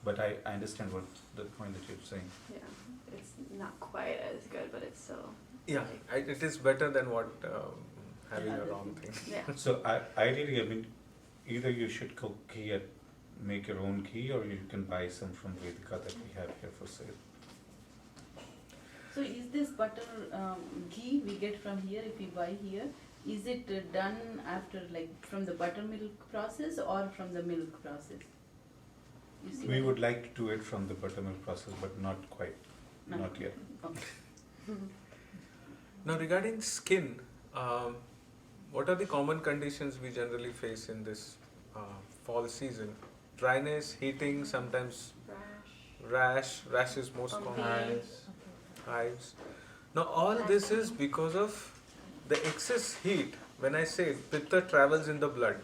A: But I understand what the point that you're saying.
C: Yeah, it's not quite as good, but it's still.
B: Yeah, it is better than what having a
D: Another
B: wrong thing.
C: Yeah.
A: So ideally, either you should cook ghee make your own ghee, or you can buy some from Vedika that we have here for sale.
D: So is this butter ghee we get from here, if we buy here, is it done after, like, from the buttermilk process or from the milk process? You see
A: We
D: what
A: would like to do it from the buttermilk process, but not quite,
D: I-
A: not yet.
D: Okay.
B: Now regarding skin, what are the common conditions we generally face in this fall season? Dryness, heating, sometimes rash is most common. Hives. Now all this is because of the excess heat. When I say pitta travels in the blood,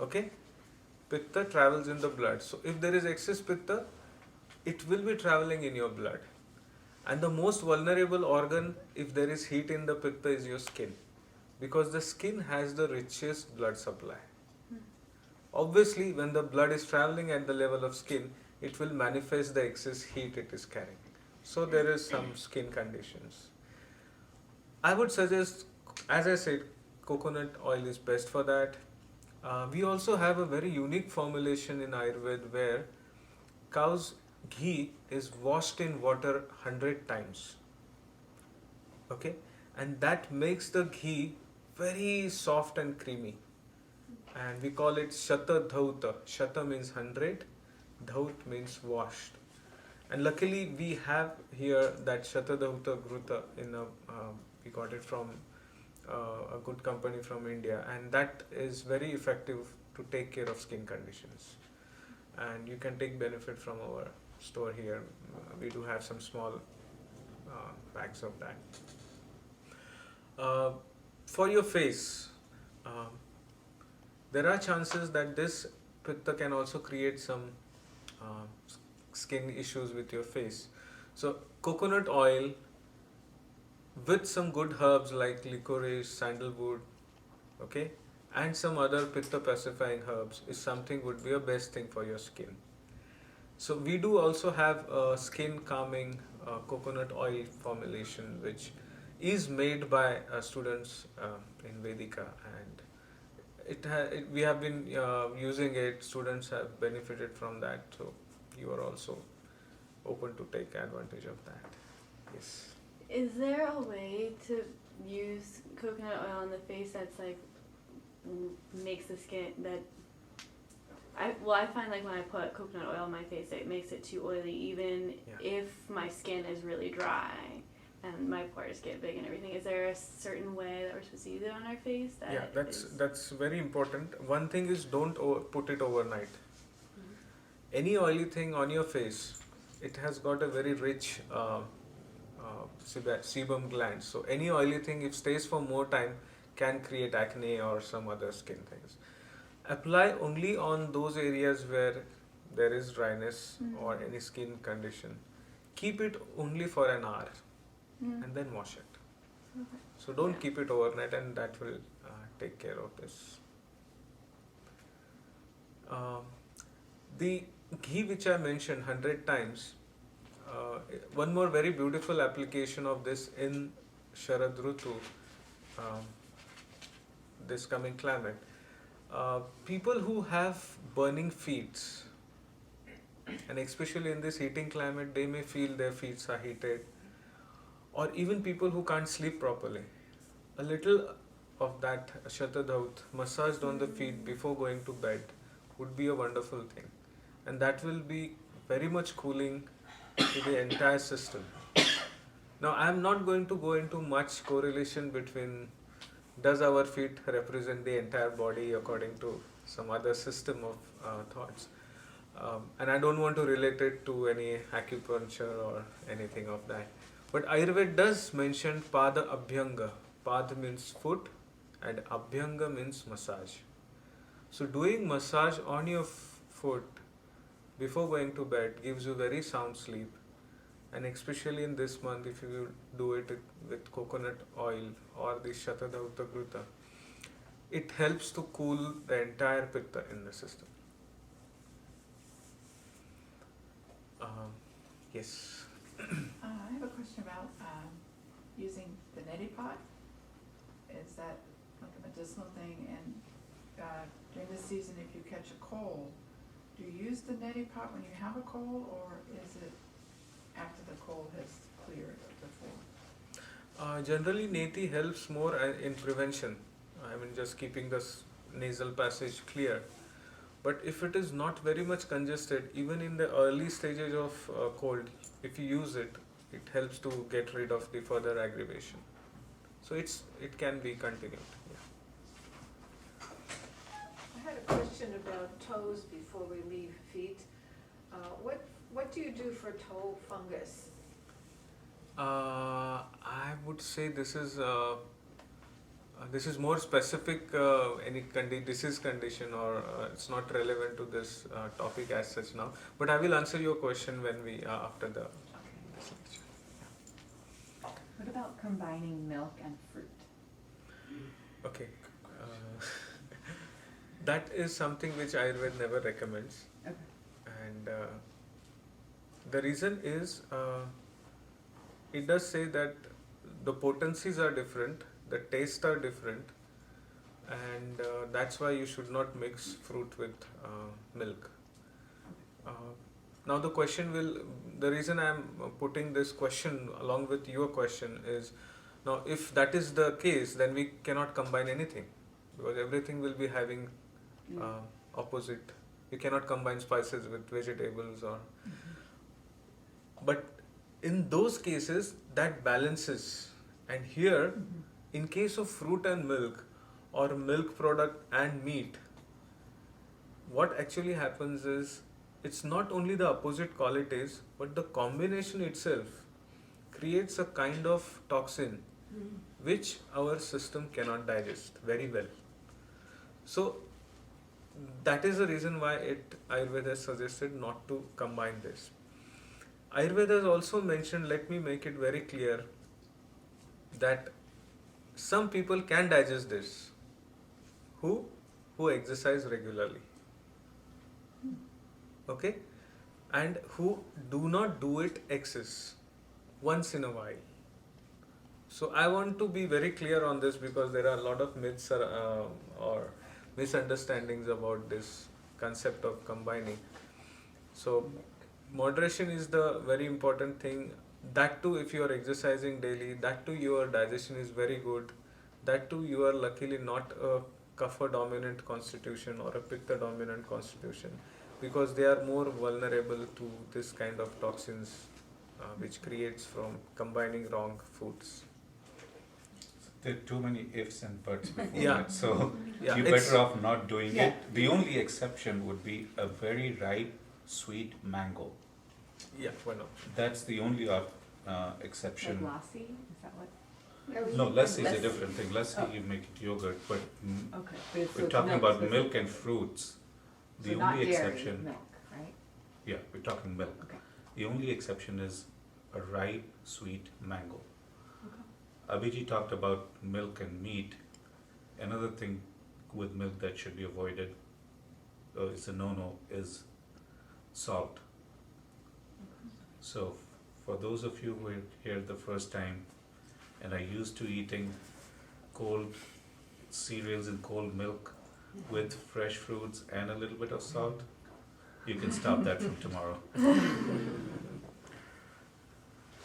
B: okay? Pitta travels in the blood. So if there is excess pitta, it will be traveling in your blood. And the most vulnerable organ, if there is heat in the pitta, is your skin. Because the skin has the richest blood supply. Obviously, when the blood is traveling at the level of skin, it will manifest the excess heat it is carrying. So there is some skin conditions. I would suggest, as I said, coconut oil is best for that. We also have a very unique formulation in Ayurveda where cow's ghee is washed in water 100 times. Okay? And that makes the ghee very soft and creamy. And we call it Shata Dhauta. Shata means 100, Dhaut means washed. And luckily we have here that Shata Dhauta Gruta we got it from a good company from India, and that is very effective to take care of skin conditions. And you can take benefit from our store here. We do have some small packs of that. For your face, there are chances that this pitta can also create some skin issues with your face. So coconut oil with some good herbs like licorice, sandalwood, okay, and some other pitta pacifying herbs is something would be a best thing for your skin. So we do also have a skin calming coconut oil formulation, which is made by students in Vedika, and we have been using it. Students have benefited from that, so you are also open to take advantage of that. Yes.
C: Is there a way to use coconut oil on the face that's like makes the skin that I find like when I put coconut oil on my face, it makes it too oily, even if my skin is really dry and my pores get big and everything. Is there a certain way that we're supposed to use it on our face?
B: That's very important. One thing is, don't put it overnight. Any oily thing on your face, it has got a very rich sebum glands. So any oily thing, if stays for more time, can create acne or some other skin things. Apply only on those areas where there is dryness or any skin condition. Keep it only for an hour and then wash it.
C: Okay.
B: So don't keep it overnight, and that will take care of this. The ghee which I mentioned 100 times, one more very beautiful application of this in Sharad Rutu, this coming climate. People who have burning feet, and especially in this heating climate, they may feel their feet are heated, or even people who can't sleep properly. A little of that Shatadhaut massaged on the feet before going to bed would be a wonderful thing, and that will be very much cooling to the entire system. Now, I am not going to go into much correlation between does our feet represent the entire body according to some other system of thoughts, and I don't want to relate it to any acupuncture or anything of that. But Ayurveda does mention Pada Abhyanga. Pada means foot and Abhyanga means massage. So doing massage on your foot before going to bed gives you very sound sleep, and especially in this month, if you do it with coconut oil or the Shatadhauta Gruta, it helps to cool the entire pitta in the system. Yes.
J: I have a question about using the neti pot. Is that like a medicinal thing? And during this season, if you catch a cold, do you use the neti pot when you have a cold, or is it after the cold has cleared before?
B: Generally, neti helps more in prevention. I mean, just keeping the nasal passage clear. But if it is not very much congested, even in the early stages of cold, if you use it, it helps to get rid of the further aggravation. So it can be continued. Yeah.
E: I had a question about toes before we leave feet. What do you do for toe fungus?
B: I would say this is more specific any disease condition, or it's not relevant to this topic as such now. But I will answer your question when we after the.
J: What about combining milk and fruit?
B: Okay, that is something which Ayurveda never recommends, and the reason is it does say that the potencies are different. The tastes are different, and that's why you should not mix fruit with milk. Now the reason I am putting this question along with your question is, now if that is the case, then we cannot combine anything, because everything will be having opposite. You cannot combine spices with vegetables or. But in those cases, that balances, and here. In case of fruit and milk, or milk product and meat, what actually happens is, it's not only the opposite qualities, but the combination itself creates a kind of toxin which our system cannot digest very well. So that is the reason why Ayurveda suggested not to combine this. Ayurveda has also mentioned, let me make it very clear, that some people can digest this who exercise regularly. Okay, and who do not do it excess once in a while. So I want to be very clear on this because there are a lot of myths or misunderstandings about this concept of combining. So moderation is the very important thing. That too, if you are exercising daily, that too your digestion is very good. That too you are luckily not a kapha dominant constitution or a pitta dominant constitution, because they are more vulnerable to this kind of toxins which creates from combining wrong foods.
A: There are too many ifs and buts before
B: Yeah.
A: that, so
B: Yeah,
A: you're
B: it's-
A: better off not doing
B: Yeah.
A: it. The only exception would be a very ripe, sweet mango.
B: Yeah, why not?
A: That's the only exception.
H: lassi, is that what?
A: No, lassi is a different thing. Lassi you make it yogurt, but
H: Okay.
A: we're talking about milk and fruits. The only exception,
H: milk, right?
A: yeah, we're talking milk.
H: Okay.
A: The only exception is a ripe, sweet mango.
H: Okay.
A: Abhijit talked about milk and meat. Another thing with milk that should be avoided, is a no-no, is salt. So, for those of you who are here the first time and are used to eating cold cereals and cold milk with fresh fruits and a little bit of salt, you can stop that from tomorrow.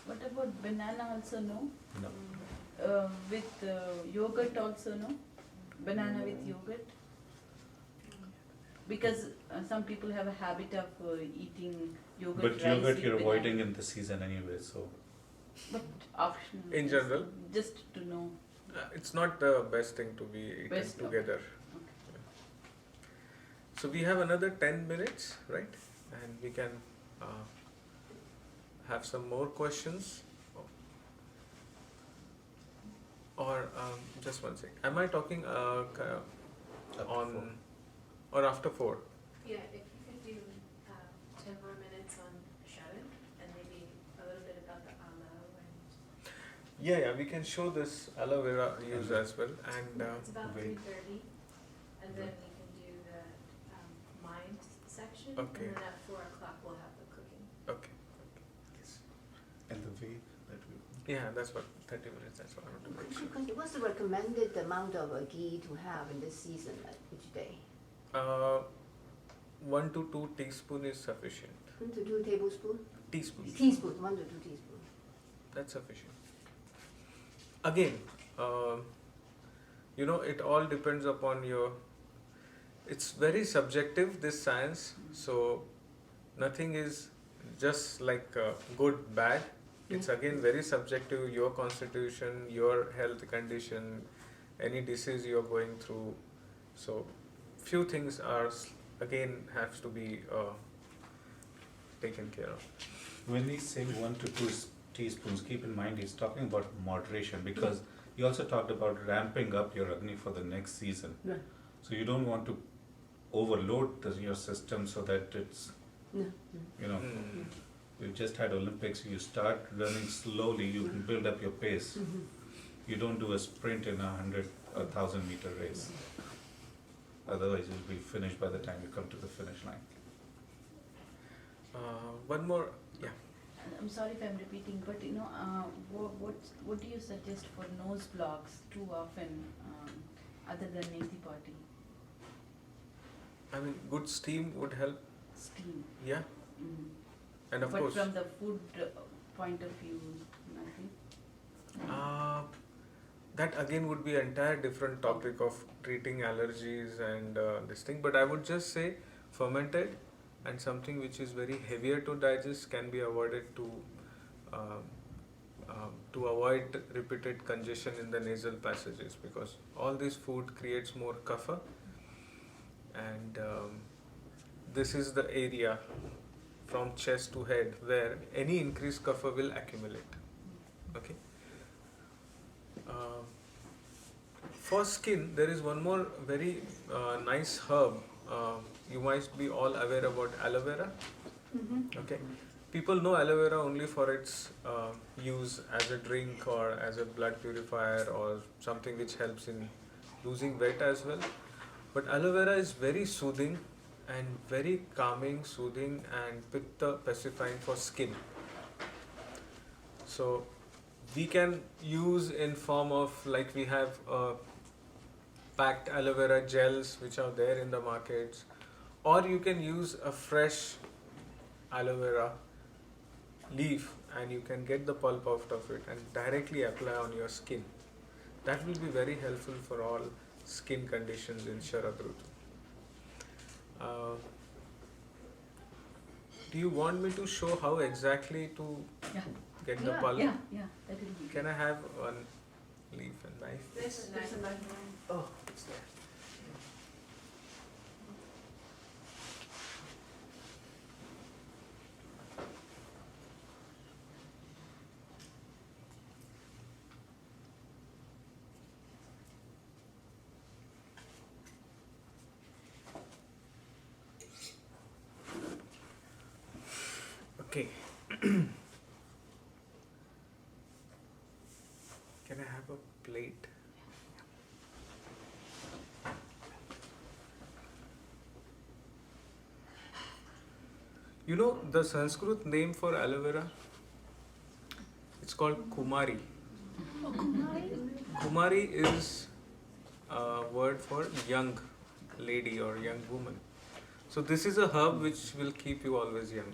D: What about banana also, no?
A: No.
D: With yogurt also, no? Banana with yogurt? Because some people have a habit of eating yogurt
A: But
D: rice
A: yogurt
D: with
A: you're
D: banana.
A: avoiding in the season anyway, so.
D: But optional.
B: In general?
D: Just to know.
B: It's not the best thing to be eaten
D: Best, okay.
B: together. So we have another 10 minutes, right? And we can have some more questions. Or just one sec. Am I talking on or after 4?
G: Yeah, if you could do 10 more minutes on Sharon and maybe a little bit about the aloe and
B: Yeah, we can show this aloe vera use as well. And
G: it's about
A: wait.
G: 3:30, and then we can do the mind section,
B: Okay.
G: and then at 4 o'clock we'll have the cooking.
B: okay.
A: And the way that we.
B: Yeah, that's what 30 minutes. That's what I want to make sure.
H: What's the recommended amount of ghee to have in this season, like each day?
B: 1 to 2 teaspoon is sufficient.
H: 1 to 2 tablespoons?
B: Teaspoon.
H: Teaspoon, 1 to 2 teaspoons.
B: That's sufficient. Again, it all depends upon your. It's very subjective, this science. So nothing is just like good, bad. It's again very subjective. Your constitution, your health condition, any disease you're going through. So few things are again has to be taken care of.
A: When we say 1 to 2 teaspoons, keep in mind he's talking about moderation, because he also talked about ramping up your Agni for the next season.
H: Right.
A: So you don't want to overload your system so that it's,
H: No.
B: Mm.
A: we've just had Olympics, you start running slowly, you can build up your pace. You don't do a sprint in 1,000 meter race. Otherwise you'll be finished by the time you come to the finish line.
B: One more, yeah.
D: I'm sorry if I'm repeating, but what do you suggest for nose blocks too often, other than Neti Party?
B: I mean, good steam would help.
D: Steam.
B: Yeah,
D: Mm.
B: and of
D: But
B: course.
D: from the food point of view, nothing?
B: That again would be an entire different topic of treating allergies and this thing. But I would just say fermented and something which is very heavier to digest can be avoided to avoid repeated congestion in the nasal passages, because all this food creates more kapha, and this is the area from chest to head where any increased kapha will accumulate. Okay. For skin, there is one more very nice herb. You might be all aware about aloe vera. Okay. People know aloe vera only for its use as a drink or as a blood purifier or something which helps in losing weight as well. But aloe vera is very soothing and very calming, soothing, and pitta pacifying for skin. So we can use in form of, like, we have packed aloe vera gels which are there in the markets, or you can use a fresh aloe vera leaf and you can get the pulp out of it and directly apply on your skin. That will be very helpful for all skin conditions in Sharadrutu. Do you want me to show how exactly to get the pulp?
D: Yeah, that will be
B: Can I have one leaf and knife?
E: This is nice.
B: Oh, it's there. Okay. Can I have a plate? You know the Sanskrit name for aloe vera? It's called Kumari. Kumari is a word for young lady or young woman. So this is a herb which will keep you always young.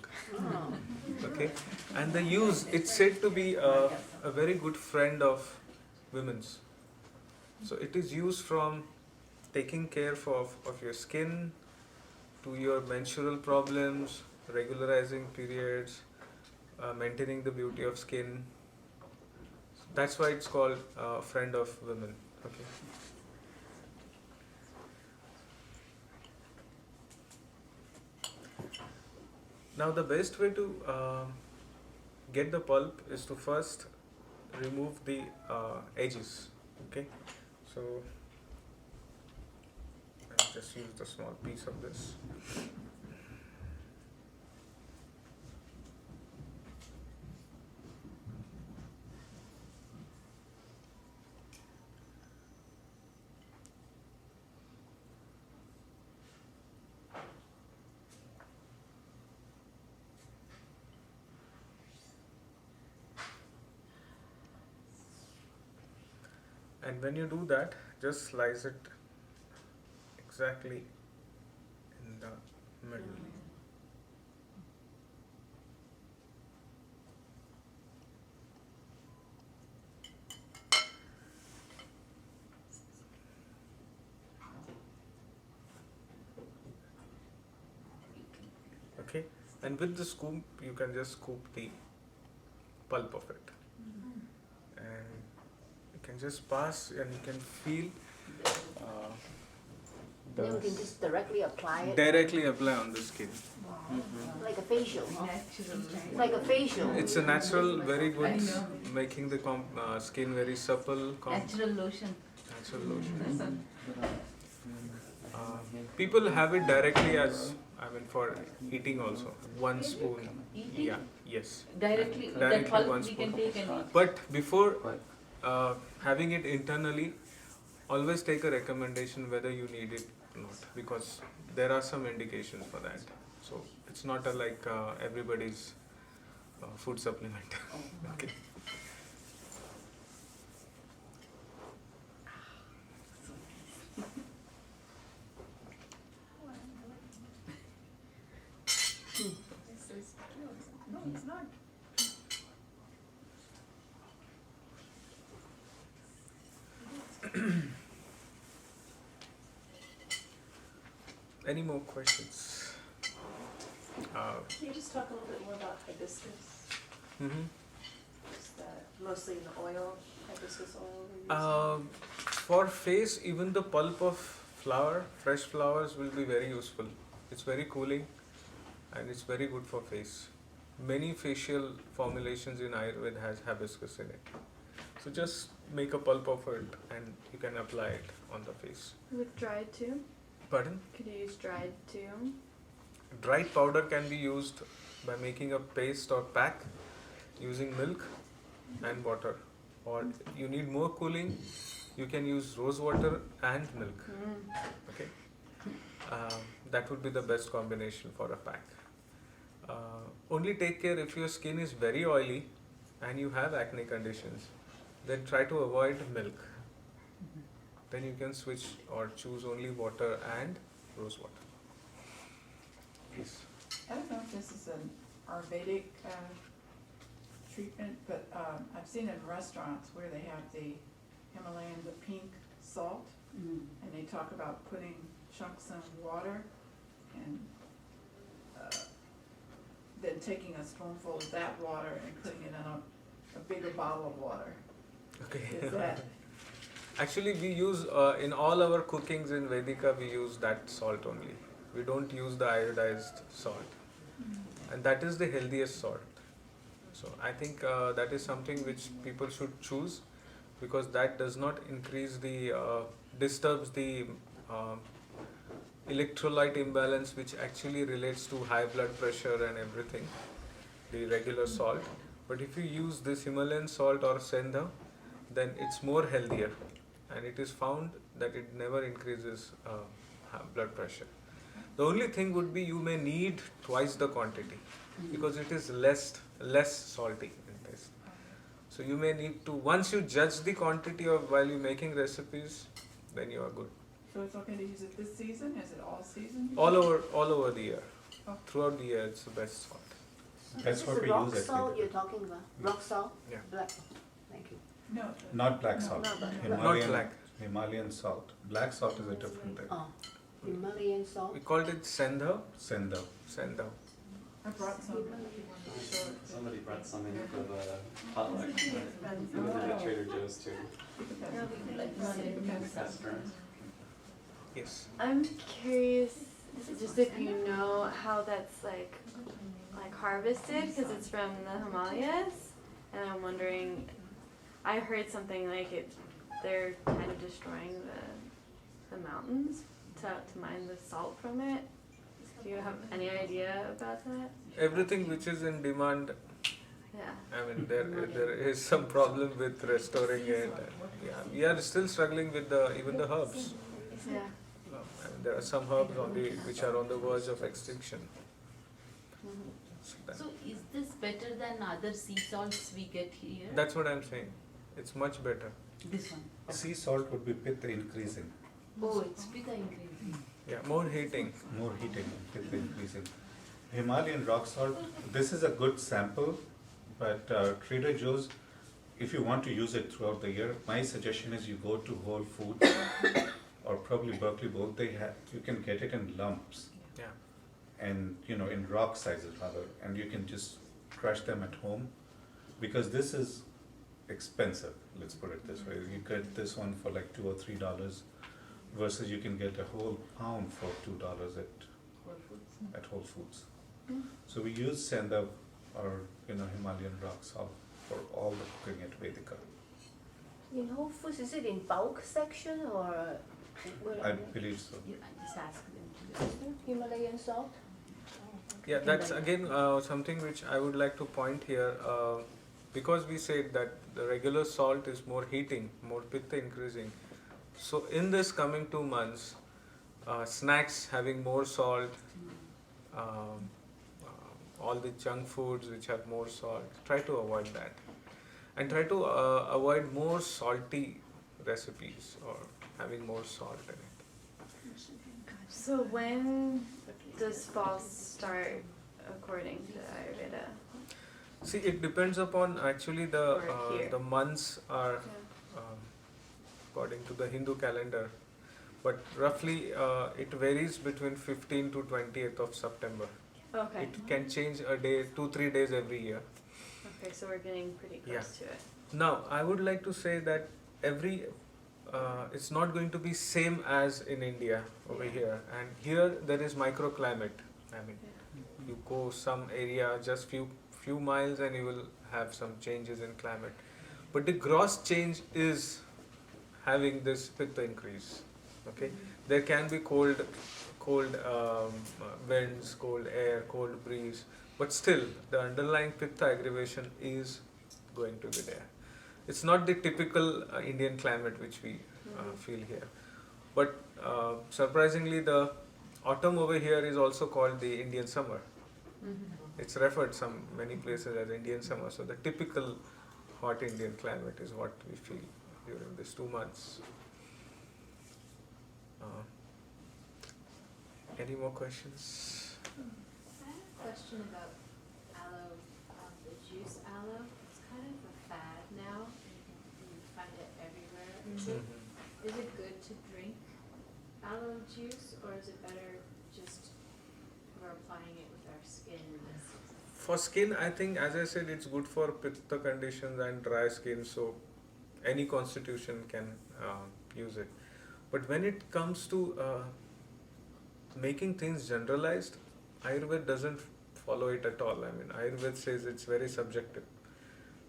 B: Okay? And the use, it's said to be a very good friend of women's. So it is used from taking care of your skin to your menstrual problems, regularizing periods, maintaining the beauty of skin. That's why it's called friend of women. Okay. Now the best way to get the pulp is to first remove the edges. Okay, so I'll just use the small piece of this. And when you do that, just slice it exactly in the middle. Okay, and with the scoop, you can just scoop the pulp of it. And you can just pass and you can feel
H: Then we can just directly apply it.
B: directly apply on the skin.
H: Like a facial.
D: natural.
H: Like a facial.
B: It's a natural, very good, making the skin very supple.
D: Natural lotion.
B: Natural lotion. People have it directly as, for eating also. 1 spoon.
D: Eating?
B: Yeah, yes.
D: Directly, that
B: Directly
D: pulp
B: 1
D: we can
B: spoon.
D: take and eat.
B: But before having it internally, always take a recommendation whether you need it or not, because there are some indications for that. So it's not like everybody's food supplement. Okay.
J: No, it's not.
B: Any more questions?
E: Can you just talk a little bit more about hibiscus? Is that mostly the oil, hibiscus oil we're using?
B: For face, even the pulp of flower, fresh flowers will be very useful. It's very cooling and it's very good for face. Many facial formulations in Ayurveda has hibiscus in it. So just make a pulp of it and you can apply it on the face.
C: With dried too?
B: Pardon?
C: Could you use dried too?
B: Dried powder can be used by making a paste or pack using milk and water. Or you need more cooling, you can use rose water and milk. Okay. that would be the best combination for a pack. Only take care if your skin is very oily and you have acne conditions, then try to avoid milk. Then you can switch or choose only water and rose water. Please.
J: I don't know if this is an Ayurvedic treatment, but I've seen in restaurants where they have the Himalayan, the pink salt, and they talk about putting chunks in water and then taking a spoonful of that water and putting it in a bigger bottle of water.
B: Okay.
J: Is that,
B: Actually, we use in all our cookings in Vedika, we use that salt only. We don't use the iodized salt, and that is the healthiest salt. So I think that is something which people should choose, because that does not increase the disturbs the electrolyte imbalance, which actually relates to high blood pressure and everything, the regular salt. But if you use this Himalayan salt or Sendha, then it's more healthier, and it is found that it never increases blood pressure. The only thing would be you may need twice the quantity, because it is less salty in taste. So you may need to, once you judge the quantity of while you're making recipes, then you are good.
J: so it's okay to use it this season? Is it all season?
B: All over the year.
J: Oh.
B: Throughout the year, it's the best salt.
A: That's
H: Is
A: what
H: this
A: we
H: rock
A: use at
H: salt
A: Vedika.
H: you're talking about? Rock salt?
B: Yeah.
H: Black, thank you.
J: No.
A: Not black
J: No.
A: salt.
C: Not black.
A: Himalayan,
B: Not black.
A: Himalayan salt. Black salt is a different thing.
H: Oh, Himalayan salt?
B: We called it Sendha.
A: Sendha.
B: Sendha.
J: I brought some. if you wanted to show it.
K: Somebody brought some in for the potluck. We did at Trader Joe's too. Restaurants.
B: Yes.
C: I'm curious, just if you know how that's like harvested, because it's from the Himalayas, and I'm wondering. I heard something like they're kind of destroying the mountains to mine the salt from it. Do you have any idea about that?
B: Everything which is in demand,
C: Yeah.
B: I mean, there is some problem with restoring it. Yeah, we are still struggling with even the herbs.
C: Yeah.
B: And there are some herbs which are on the verge of extinction. So
D: So is this better than other sea salts we get here?
B: that's what I'm saying. It's much better.
D: This one.
A: Sea salt would be pitta increasing,
D: Oh, it's pitta increasing.
B: Yeah, more heating.
A: more heating, pitta increasing. Himalayan rock salt, this is a good sample, but Trader Joe's, if you want to use it throughout the year, my suggestion is you go to Whole Foods or probably Berkeley Bowl. You can get it in lumps.
B: Yeah.
A: And in rock sizes rather, and you can just crush them at home, because this is expensive, let's put it this way. You get this one for like $2 or $3 versus you can get a whole pound for $2 at Whole Foods. So we use Sendha or Himalayan rock salt for all the cooking at Vedika.
H: In Whole Foods, is it in bulk section or?
A: I believe so.
D: I just ask them to.
H: Himalayan salt?
B: Yeah, that's again something which I would like to point here. Because we said that the regular salt is more heating, more pitta increasing. So in this coming 2 months, snacks having more salt, all the junk foods which have more salt, try to avoid that. And try to avoid more salty recipes or having more salt in it.
C: So when does fall start according to Ayurveda?
B: See, it depends upon actually
C: Or here.
B: the months are according to the Hindu calendar, but roughly it varies between 15th to 20th of September.
C: Okay.
B: It can change a day, 2-3 days every year.
C: Okay, so we're getting pretty close to it.
B: Now, I would like to say that it's not going to be same as in India over here, and here there is microclimate. I mean, you go some area just few miles and you will have some changes in climate, but the gross change is having this pitta increase. Okay, there can be cold winds, cold air, cold breeze, but still the underlying pitta aggravation is going to be there. It's not the typical Indian climate which we feel here, but surprisingly the autumn over here is also called the Indian summer. It's referred many places as Indian summer. So the typical hot Indian climate is what we feel during these 2 months. Any more questions?
G: I have a question about aloe, the juice aloe. It's kind of a fad now. You find it everywhere. Is it good to drink aloe juice, or is it better just we're applying it with our skin?
B: For skin, I think, as I said, it's good for pitta conditions and dry skin, so any constitution can use it. But when it comes to making things generalized, Ayurveda doesn't follow it at all. I mean, Ayurveda says it's very subjective.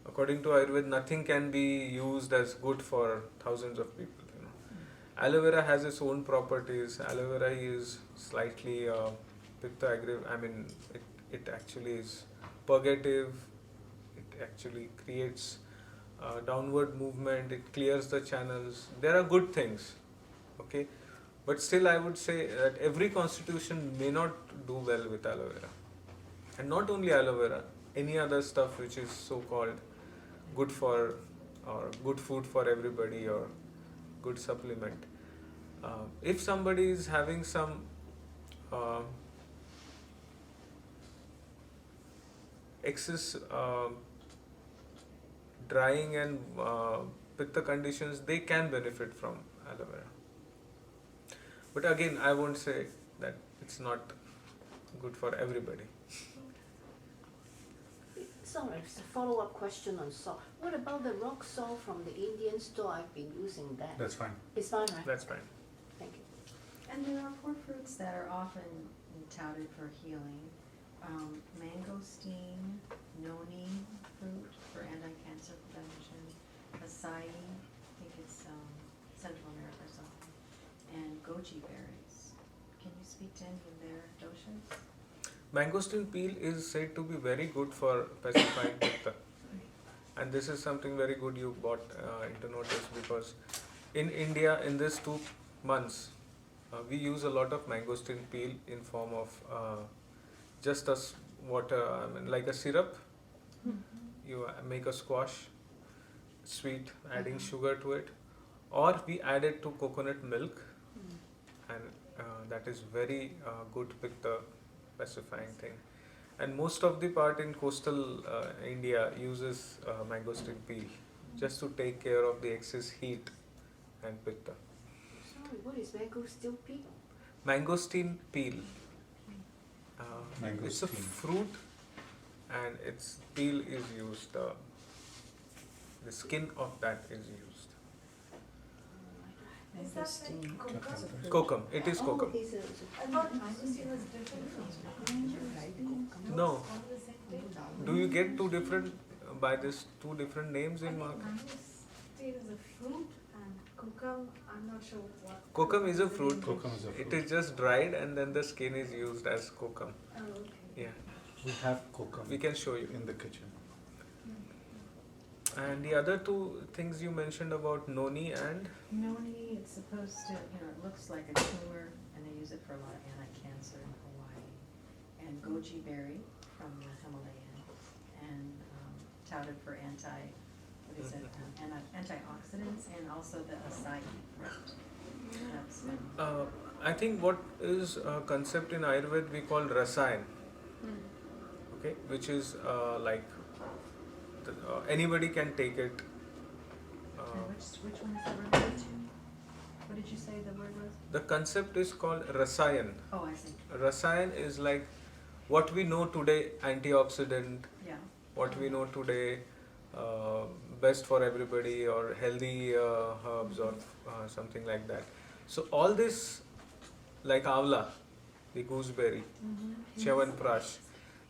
B: According to Ayurveda, nothing can be used as good for thousands of people. Aloe vera has its own properties. Aloe vera is slightly pitta aggressive. I mean, it actually is purgative. It actually creates downward movement. It clears the channels. There are good things, okay. But still, I would say that every constitution may not do well with aloe vera. And not only aloe vera, any other stuff which is so-called good for, or good food for everybody, or good supplement. If somebody is having some excess drying and pitta conditions, they can benefit from aloe vera. But again, I won't say that it's not good for everybody.
H: Sorry, it's a follow-up question on salt. What about the rock salt from the Indian store? I've been using that.
A: That's fine.
H: It's fine, right?
B: That's fine.
H: Thank you.
L: And there are 4 fruits that are often touted for healing. Mangosteen, noni fruit for anti-cancer prevention, acai, I think it's Central America or something, and goji berries. Can you speak to any of their doshas?
B: Mangosteen peel is said to be very good for pacifying pitta. And this is something very good you brought into notice, because in India, in these 2 months, we use a lot of mangosteen peel in form of just as water, I mean, like a syrup. You make a squash, sweet, adding sugar to it, or we add it to coconut milk, and that is very good pitta pacifying thing. And most of the part in coastal India uses mangosteen peel just to take care of the excess heat and pitta.
H: Sorry, what is mangosteen peel?
B: Mangosteen peel. It's a
A: Mangosteen.
B: fruit, and its peel is used. The skin of that is used.
E: Is that like kokum?
B: Kokum. It is
H: Oh,
B: kokum.
H: is it?
E: I thought mangosteen was different from
B: No.
E: all the same thing.
B: Do you get by this two different names in market?
E: Mangosteen is a fruit and kokum, I'm not sure what.
B: Kokum is a fruit.
A: Kokum is a fruit.
B: It is just dried, and then the skin is used as kokum.
E: Oh, okay.
B: Yeah,
A: We have kokum
B: we can show you.
A: in the kitchen.
B: And the other 2 things you mentioned about noni and
L: Noni, it's supposed to, it looks like a tumor, and they use it for a lot of anti-cancer in Hawaii. And goji berry from the Himalayan, and touted for antioxidants, and also the acai fruit. That's
B: I think what is a concept in Ayurveda we call rasayan, okay, which is like anybody can take it.
L: and which one is the word? What did you say the word was?
B: The concept is called rasayan.
L: Oh, I see.
B: Rasayan is like what we know today, antioxidant,
L: Yeah.
B: what we know today, best for everybody, or healthy herbs, or something like that. So all this, like avla, the gooseberry, chyawanprash,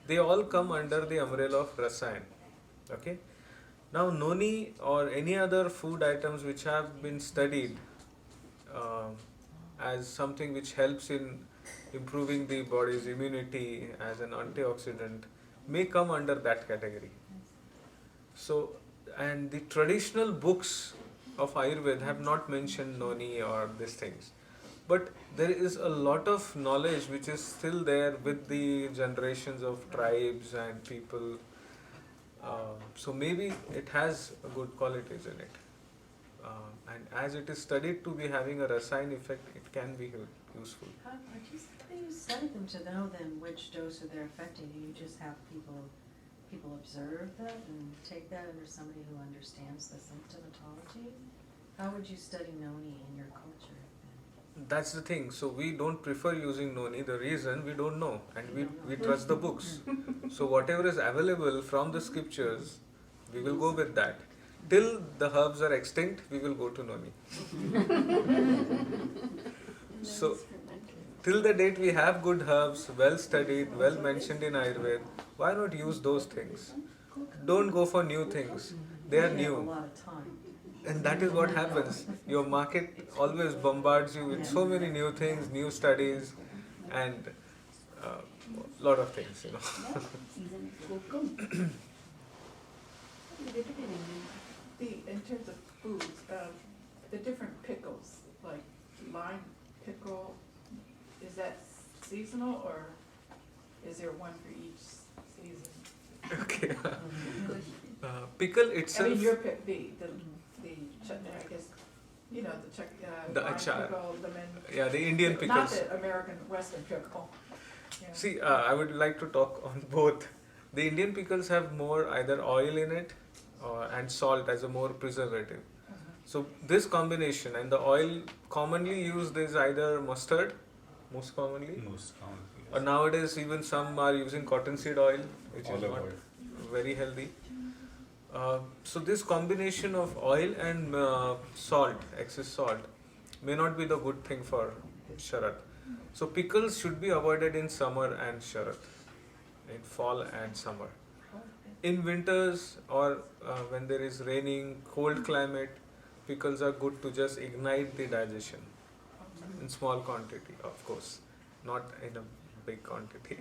B: they all come under the umbrella of rasayan. Okay. Now noni or any other food items which have been studied as something which helps in improving the body's immunity as an antioxidant may come under that category. So, and the traditional books of Ayurveda have not mentioned noni or these things. but there is a lot of knowledge which is still there with the generations of tribes and people. So maybe it has good qualities in it. And as it is studied to be having a Rasayan effect, it can be useful.
L: How do you study them to know then which dose they're affecting? Do you just have people observe that and take that under somebody who understands the symptomatology? How would you study Noni in your culture?
B: That's the thing. So we don't prefer using Noni. The reason, we don't know, and we trust the books. So whatever is available from the scriptures, we will go with that. Till the herbs are extinct, we will go to Noni. So till the date we have good herbs, well studied, well mentioned in Ayurveda, why not use those things? Don't go for new things. They are
L: You have a
B: new.
L: lot of time.
B: And that is what happens. Your market always bombards you with so many new things, new studies, and lot of things, you know.
J: In terms of foods, the different pickles, like lime pickle, is that seasonal or is there one for each season?
B: Okay. Pickle itself.
J: I mean, your pick, the chutney, I guess, you know,
B: The
J: lime
B: achar.
J: pickle, lemon.
B: Yeah, the Indian
J: Not
B: pickles.
J: the American Western pickle. Yeah.
B: See, I would like to talk on both. The Indian pickles have more either oil in it and salt as a more preservative. So this combination, and the oil commonly used is either mustard, most commonly,
A: Most commonly,
B: or nowadays even some are using cottonseed oil, which is
A: olive
B: not
A: oil.
B: very healthy. So this combination of oil and salt, excess salt, may not be the good thing for Sharat. So pickles should be avoided in summer and Sharat, in fall and summer. In winters or when there is raining, cold climate, pickles are good to just ignite the digestion in small quantity, of course, not in a big quantity.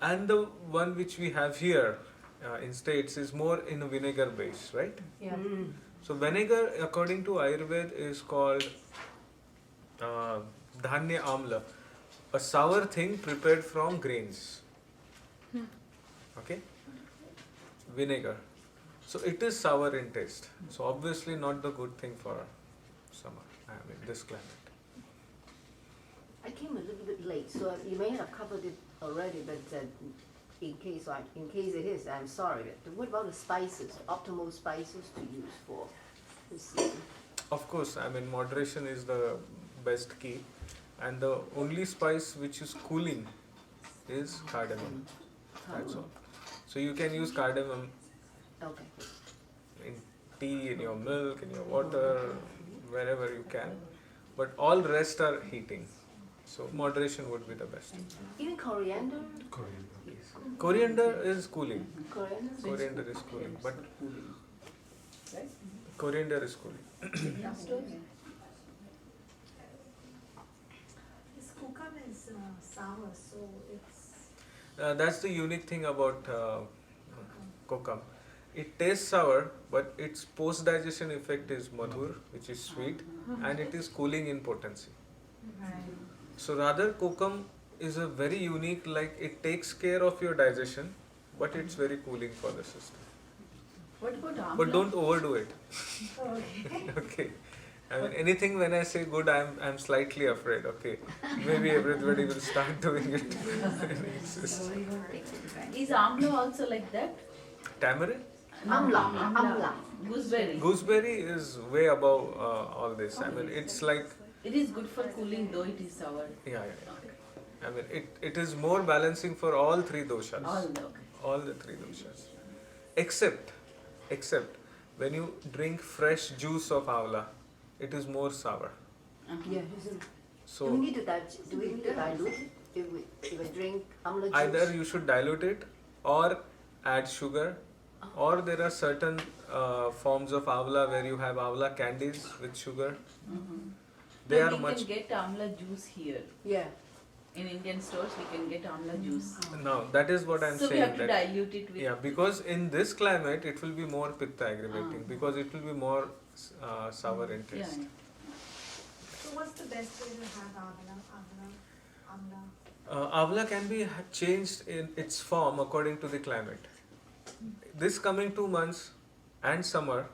B: And the one which we have here in States is more in a vinegar base, right?
L: Yeah.
B: So vinegar, according to Ayurveda, is called dhanya amla, a sour thing prepared from grains. Okay? Vinegar. So it is sour in taste. So obviously not the good thing for summer, I mean this climate.
H: I came a little bit late, so you may have covered it already, but in case it is, I'm sorry. But what about the spices, optimal spices to use for this season?
B: Of course, I mean moderation is the best key, and the only spice which is cooling is cardamom. That's all. So you can use cardamom
H: Okay.
B: in tea, in your milk, in your water, wherever you can. But all rest are heating. So moderation would be the best.
H: Even coriander?
B: Coriander is cooling.
H: Coriander?
B: Coriander is cooling, but coriander is cooling.
E: This kokum is sour, so it's
B: That's the unique thing about kokum. It tastes sour, but its post-digestion effect is madhur, which is sweet, and it is cooling in potency. So rather, kokum is a very unique, like it takes care of your digestion, but it's very cooling for the system.
D: What about amla?
B: But don't overdo it. Okay. I mean, anything when I say good, I'm slightly afraid. Okay, maybe everybody will start doing it.
D: Is amla also like that?
B: Tamarind?
H: Amla.
D: Gooseberry.
B: Gooseberry is way above all this. I mean, it's like,
D: It is good for cooling, though it is sour.
B: yeah. I mean, it is more balancing for all three doshas.
D: All
B: All the three doshas. Except when you drink fresh juice of avla, it is more sour.
H: Yeah, isn't it?
B: So
H: Do we need to dilute it if we drink amla juice?
B: either you should dilute it or add sugar, or there are certain forms of avla where you have avla candies with sugar. They
D: Then
B: are
D: we
B: much.
D: can get amla juice here.
H: Yeah.
D: In Indian stores, we can get amla juice.
B: No, that is what I'm
D: So
B: saying.
D: we have to
B: that
D: dilute it with.
B: yeah, because in this climate it will be more pitta aggravating because it will be more sour in
D: Yeah,
B: taste.
E: So what's the best way to have amla?
B: Avla can be changed in its form according to the climate. This coming 2 months and summer,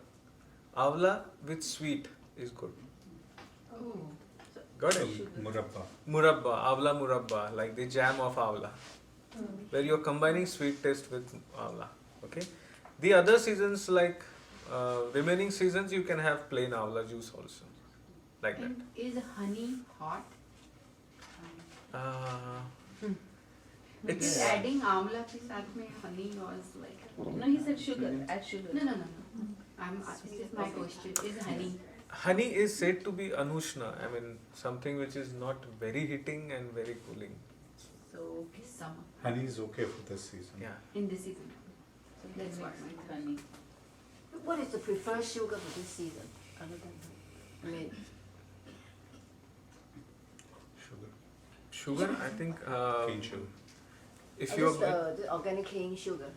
B: avla with sweet is good.
D: Oh.
B: Got it?
A: Murabba.
B: Murabba, avla murabba, like the jam of avla, where you're combining sweet taste with avla. Okay. The other seasons, like remaining seasons, you can have plain avla juice also, like that.
F: And is honey hot?
B: It's
F: Is adding amla के साथ में honey was like.
D: No, he said sugar, add sugar.
F: No. This is my question. Is
B: honey is said to be anushna. I mean, something which is not very heating and very cooling.
D: So,
F: summer
A: Honey is okay for this season.
B: Yeah.
F: in this season?
D: so let's mix with honey.
H: What is the preferred sugar for this season, other than, I mean,
A: Sugar.
B: Sugar, I think.
A: Cane sugar.
B: If
H: or
B: you're
H: just the organic cane sugar?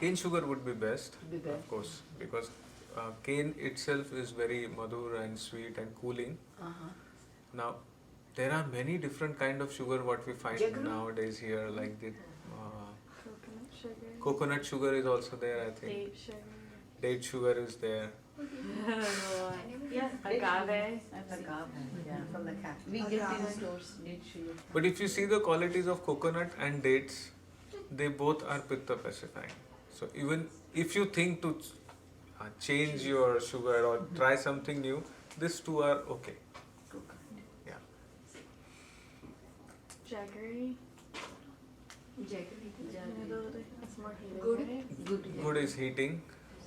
B: cane sugar would be best,
H: Be best.
B: of course, because cane itself is very madur and sweet and cooling.
H: Uh-huh.
B: Now, there are many different kind of sugar what we find
H: Jaggery?
B: nowadays here, like the
C: Coconut sugar.
B: coconut sugar is also there, I think.
C: Date sugar.
B: Date sugar is there.
C: Yeah, agave.
L: That's agave, yeah, from the cactus.
D: We get in stores, date sugar.
B: But if you see the qualities of coconut and dates, they both are pitta pacifying. So even if you think to change your sugar or try something new, these two are okay. Yeah.
C: Jaggery.
F: Jaggery.
C: That's more heated,
F: Good.
C: right?
B: Good is heating.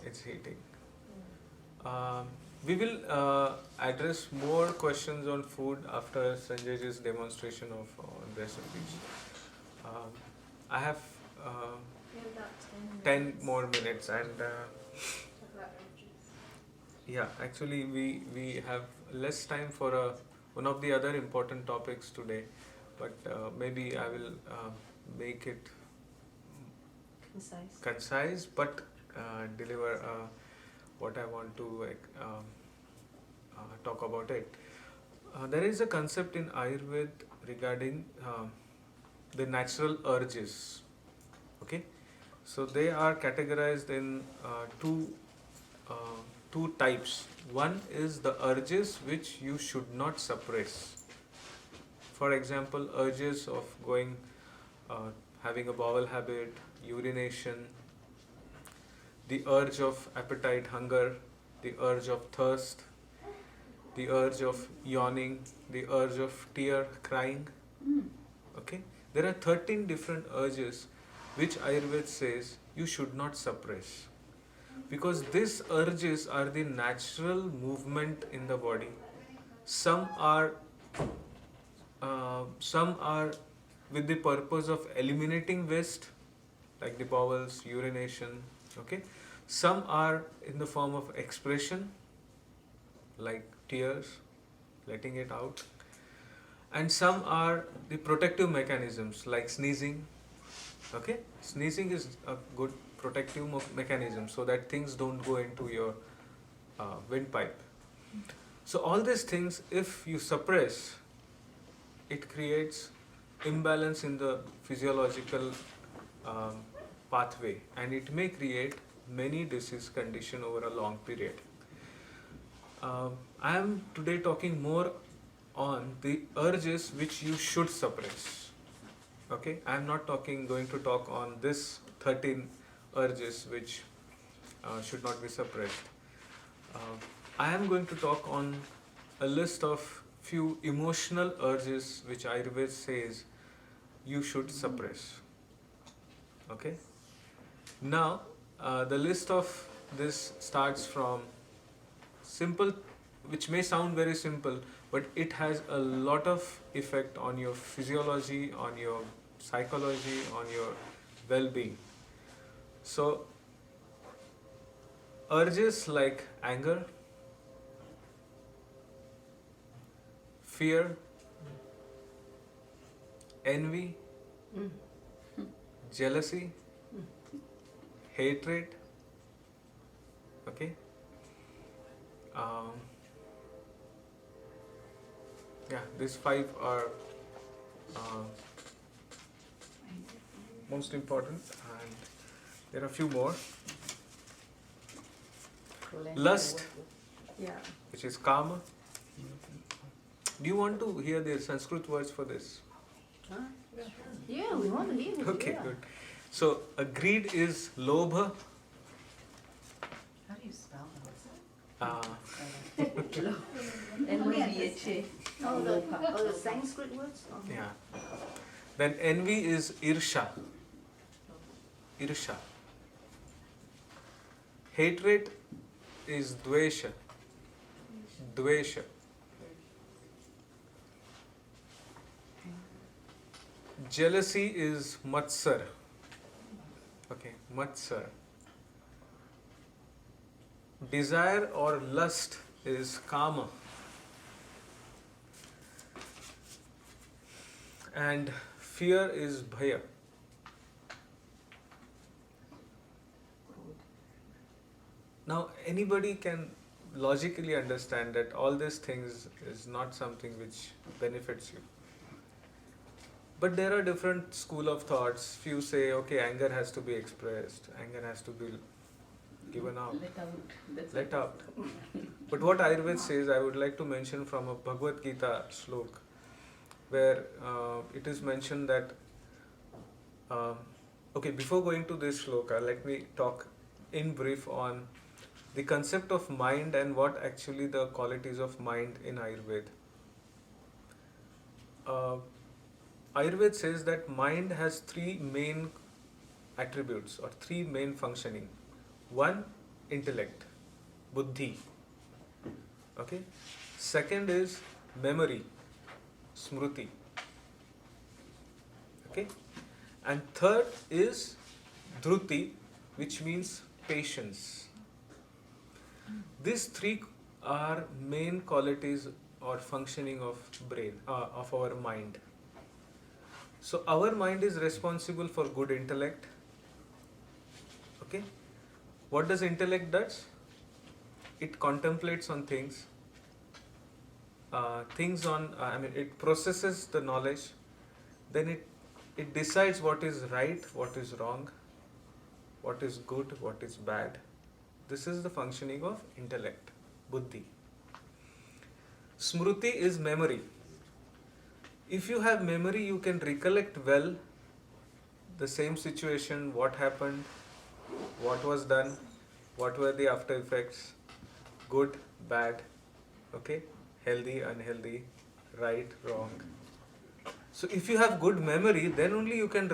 B: It's heating. We will address more questions on food after Sanjay's demonstration of recipes. I have
G: We have about
B: 10 more minutes and
G: Talk about urges.
B: yeah, actually we have less time for one of the other important topics today, but maybe I will make it concise but deliver what I want to talk about it. There is a concept in Ayurveda regarding the natural urges. Okay, so they are categorized in two types. One is the urges which you should not suppress. For example, urges of going, having a bowel habit, urination, the urge of appetite, hunger, the urge of thirst, the urge of yawning, the urge of tear, crying. Okay, there are 13 different urges which Ayurveda says you should not suppress, because these urges are the natural movement in the body. Some are with the purpose of eliminating waste, like the bowels, urination. Okay, some are in the form of expression, like tears, letting it out, and some are the protective mechanisms, like sneezing. Okay, sneezing is a good protective mechanism so that things don't go into your windpipe. So all these things, if you suppress, it creates imbalance in the physiological pathway, and it may create many disease condition over a long period. I am today talking more on the urges which you should suppress. Okay, I am not going to talk on this 13 urges which should not be suppressed. I am going to talk on a list of few emotional urges which Ayurveda says you should suppress. Okay. Now, the list of this starts from simple, which may sound very simple, but it has a lot of effect on your physiology, on your psychology, on your well-being. So, urges like anger, fear, envy, jealousy, hatred, okay, Yeah, these 5 are most important, and there are a few more. Lust,
H: Yeah.
B: which is kama. Do you want to hear the Sanskrit words for this?
H: Huh? Yeah, we want to hear it.
B: Okay,
H: yeah.
B: good. So, greed is lobha.
L: How do you spell that?
D: LOBHA.
H: Oh, the Sanskrit words? Oh.
B: Yeah. Then envy is irsha. Irsha. Hatred is dvesha. Dvesha. Jealousy is matsar. Okay, matsar. Desire or lust is kama. And fear is bhaya. Now, anybody can logically understand that all these things is not something which benefits you. But there are different school of thoughts. Few say, okay, anger has to be expressed, anger has to be given out,
D: Let out. That's
B: let out. But what Ayurveda says, I would like to mention from a Bhagavad Gita slok, where it is mentioned that, okay, before going to this shloka, let me talk in brief on the concept of mind and what actually the qualities of mind in Ayurveda. Ayurveda says that mind has 3 main attributes or 3 main functioning. 1, intellect, buddhi. Okay. Second is memory, smruti. Okay. And third is dhruti, which means patience. These 3 are main qualities or functioning of brain, of our mind. So our mind is responsible for good intellect. Okay. What does intellect does? It contemplates on things. It processes the knowledge. Then it decides what is right, what is wrong, what is good, what is bad. This is the functioning of intellect, buddhi. Smruti is memory. If you have memory, you can recollect well the same situation, what happened, what was done, what were the after effects, good, bad, okay, healthy, unhealthy, right, wrong. So if you have good memory, then only you can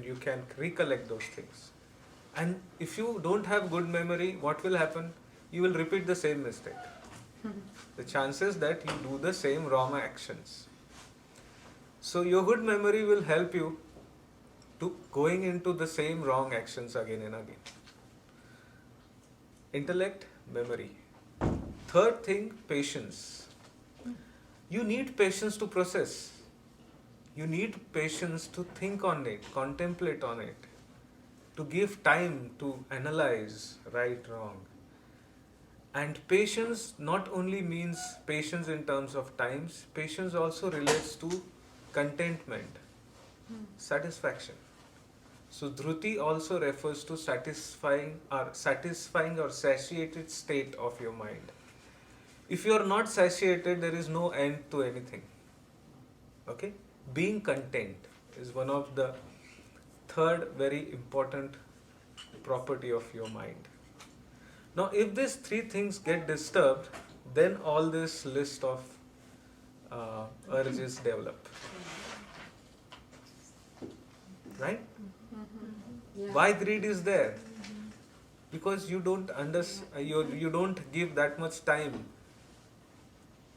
B: you can recollect those things. And if you don't have good memory, what will happen? You will repeat the same mistake. The chances that you do the same wrong actions. So your good memory will help you to going into the same wrong actions again and again. Intellect, memory. Third thing, patience. You need patience to process. You need patience to think on it, contemplate on it, to give time to analyze right, wrong. And patience not only means patience in terms of times, patience also relates to contentment, satisfaction. So dhruti also refers to satisfying or satiated state of your mind. If you are not satiated, there is no end to anything. Okay? Being content is one of the third very important property of your mind. Now, if these 3 things get disturbed, then all this list of urges develop. Right?
H: Yeah.
B: Why greed is there? Because you don't you don't give that much time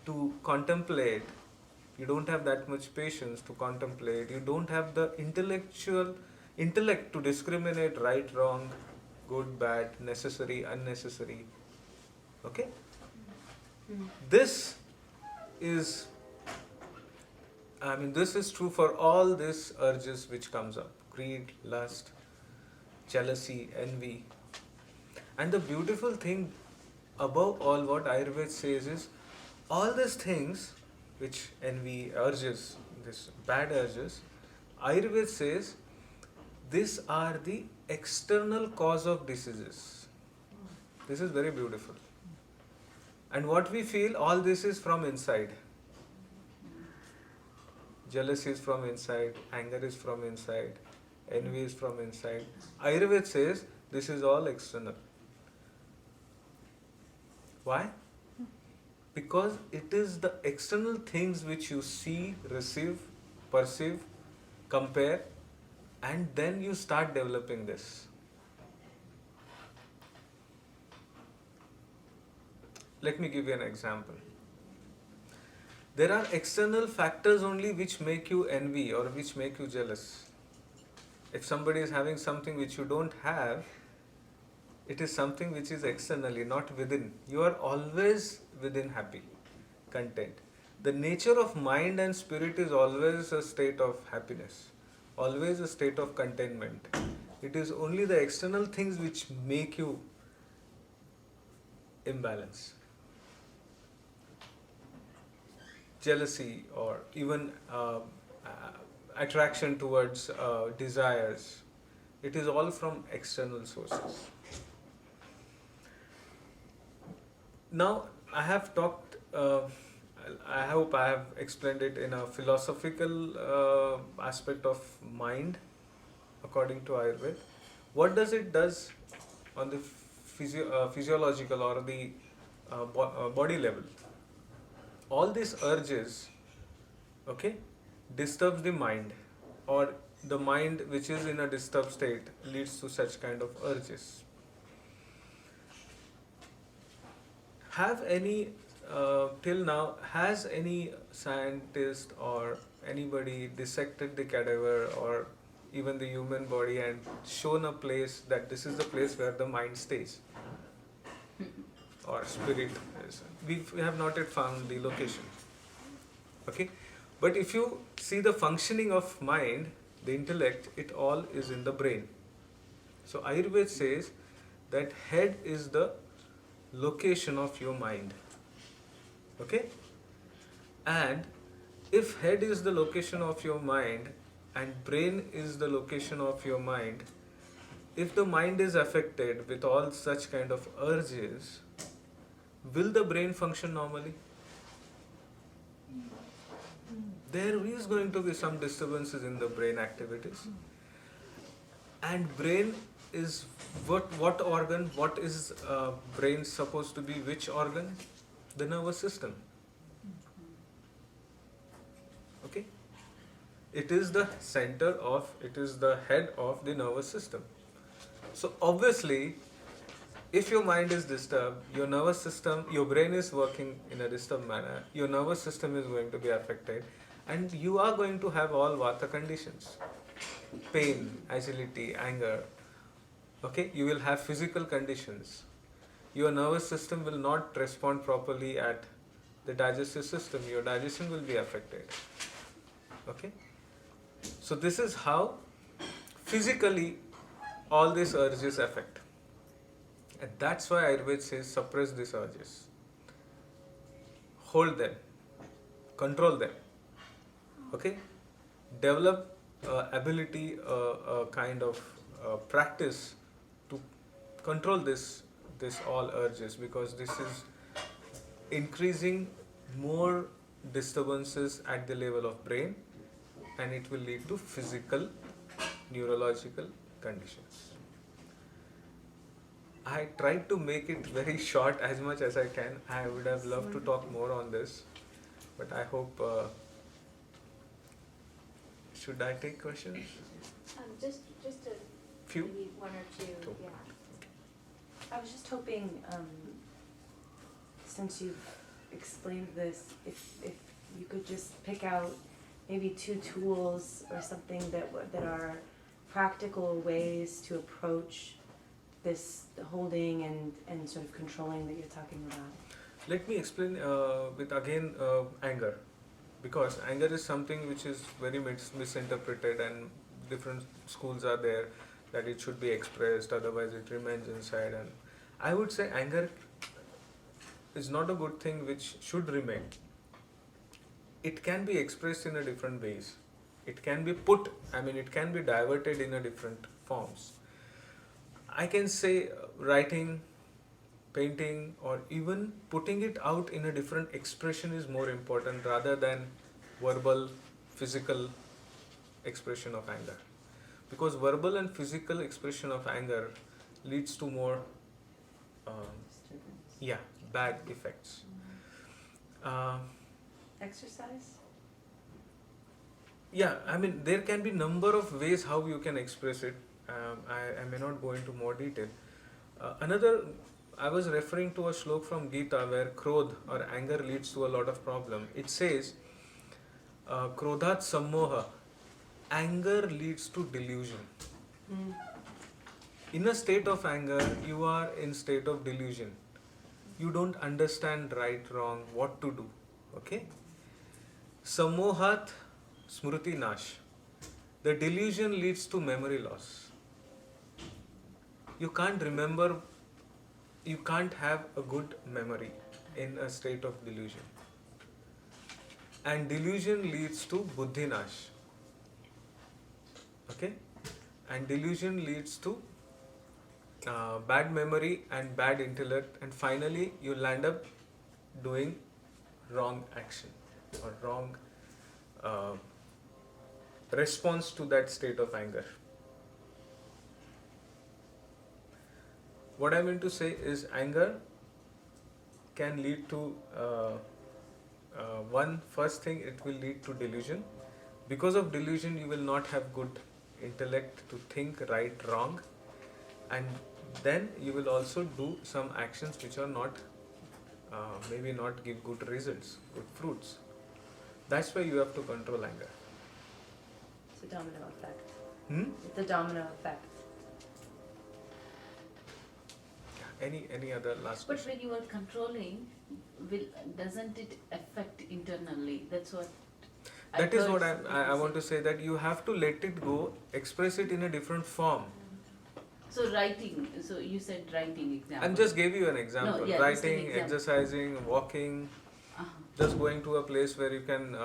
B: to contemplate. You don't have that much patience to contemplate. You don't have the intellect to discriminate right, wrong, good, bad, necessary, unnecessary. Okay? This is true for all these urges which comes up. Greed, lust, jealousy, envy. And the beautiful thing above all what Ayurveda says is, all these things which envy, urges, this bad urges, Ayurveda says these are the external cause of diseases. This is very beautiful. And what we feel, all this is from inside. Jealousy is from inside, anger is from inside, envy is from inside. Ayurveda says this is all external. Why? Because it is the external things which you see, receive, perceive, compare, and then you start developing this. Let me give you an example. There are external factors only which make you envy or which make you jealous. If somebody is having something which you don't have, it is something which is externally, not within. You are always within happy, content. The nature of mind and spirit is always a state of happiness, always a state of contentment. It is only the external things which make you imbalance. Jealousy or even attraction towards desires, it is all from external sources. Now, I have talked, I hope I have explained it in a philosophical aspect of mind, according to Ayurveda. What does it does on the physiological or the body level? All these urges, okay, disturbs the mind, or the mind which is in a disturbed state leads to such kind of urges. Have any, till now, has any scientist or anybody dissected the cadaver or even the human body and shown a place that this is the place where the mind stays? Or spirit is. We have not yet found the location. Okay? But if you see the functioning of mind, the intellect, it all is in the brain. So Ayurveda says that head is the location of your mind. Okay? And if head is the location of your mind and brain is the location of your mind, if the mind is affected with all such kind of urges, will the brain function normally? There is going to be some disturbances in the brain activities. And brain is what organ? What is brain supposed to be? Which organ? The nervous system. Okay? It is the center of, it is the head of the nervous system. So obviously, if your mind is disturbed, your nervous system, your brain is working in a disturbed manner, your nervous system is going to be affected, and you are going to have all vata conditions. Pain, agility, anger. Okay, you will have physical conditions. Your nervous system will not respond properly at the digestive system. Your digestion will be affected. Okay, so this is how physically all these urges affect. And that's why Ayurveda says suppress these urges. Hold them. Control them. Okay? Develop ability, kind of practice to control this all urges, because this is increasing more disturbances at the level of brain, and it will lead to physical, neurological conditions. I tried to make it very short as much as I can. I would have loved to talk more on this, but I hope. Should I take questions?
M: Just a
B: Few?
M: maybe one or two.
B: Two.
M: Yeah.
L: I was just hoping, since you've explained this, if you could just pick out maybe 2 tools or something that are practical ways to approach this holding and sort of controlling that you're talking about.
B: Let me explain with again anger, because anger is something which is very misinterpreted, and different schools are there that it should be expressed, otherwise it remains inside. And I would say anger is not a good thing which should remain. it can be expressed in a different ways. It can be put, it can be diverted in a different forms. I can say writing, painting, or even putting it out in a different expression is more important rather than verbal, physical expression of anger. Because verbal and physical expression of anger leads to more bad effects.
L: Exercise?
B: There can be number of ways how you can express it. I may not go into more detail. I was referring to a shlok from Gita where krodh or anger leads to a lot of problem. It says, krodhat sammoha, anger leads to delusion. In a state of anger, you are in state of delusion. You don't understand right, wrong, what to do. Okay? Sammohat smruti nash. The delusion leads to memory loss. You can't remember, you can't have a good memory in a state of delusion. And delusion leads to buddhi nash. Okay? And delusion leads to bad memory and bad intellect, and finally you land up doing wrong action or wrong response to that state of anger. What I mean to say is anger can lead to first thing, it will lead to delusion. Because of delusion, you will not have good intellect to think right, wrong, and then you will also do some actions which are not, maybe not give good results, good fruits. That's why you have to control anger.
L: It's a domino effect.
B: It's
L: a domino effect.
B: Any other last
D: But
B: question?
D: when you are controlling, doesn't it affect internally? That's what.
B: That is what I want to say, that you have to let it go, express it in a different form.
D: So writing, so you said writing example.
B: I just gave you an example.
D: No, yeah,
B: writing,
D: just an example.
B: exercising, walking, just going to a place where you can,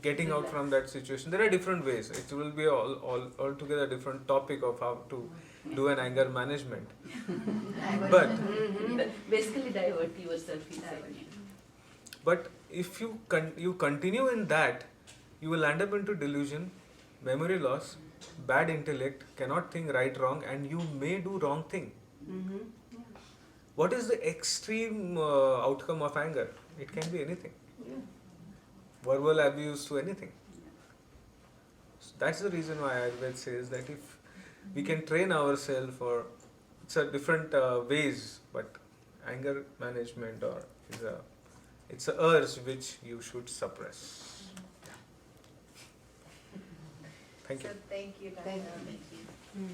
B: getting out from that situation. There are different ways. It will be altogether different topic of how to do an anger management. But
D: basically divert yourself.
B: But if you continue in that, you will end up into delusion, memory loss, bad intellect, cannot think right, wrong, and you may do wrong thing. What is the extreme outcome of anger? It can be anything. Verbal abuse to anything. So that's the reason why Ayurveda says that if we can train ourselves for, it's a different ways, but anger management it's a urge which you should suppress. Thank you.
I: So thank you, Dr.
H: Thank you.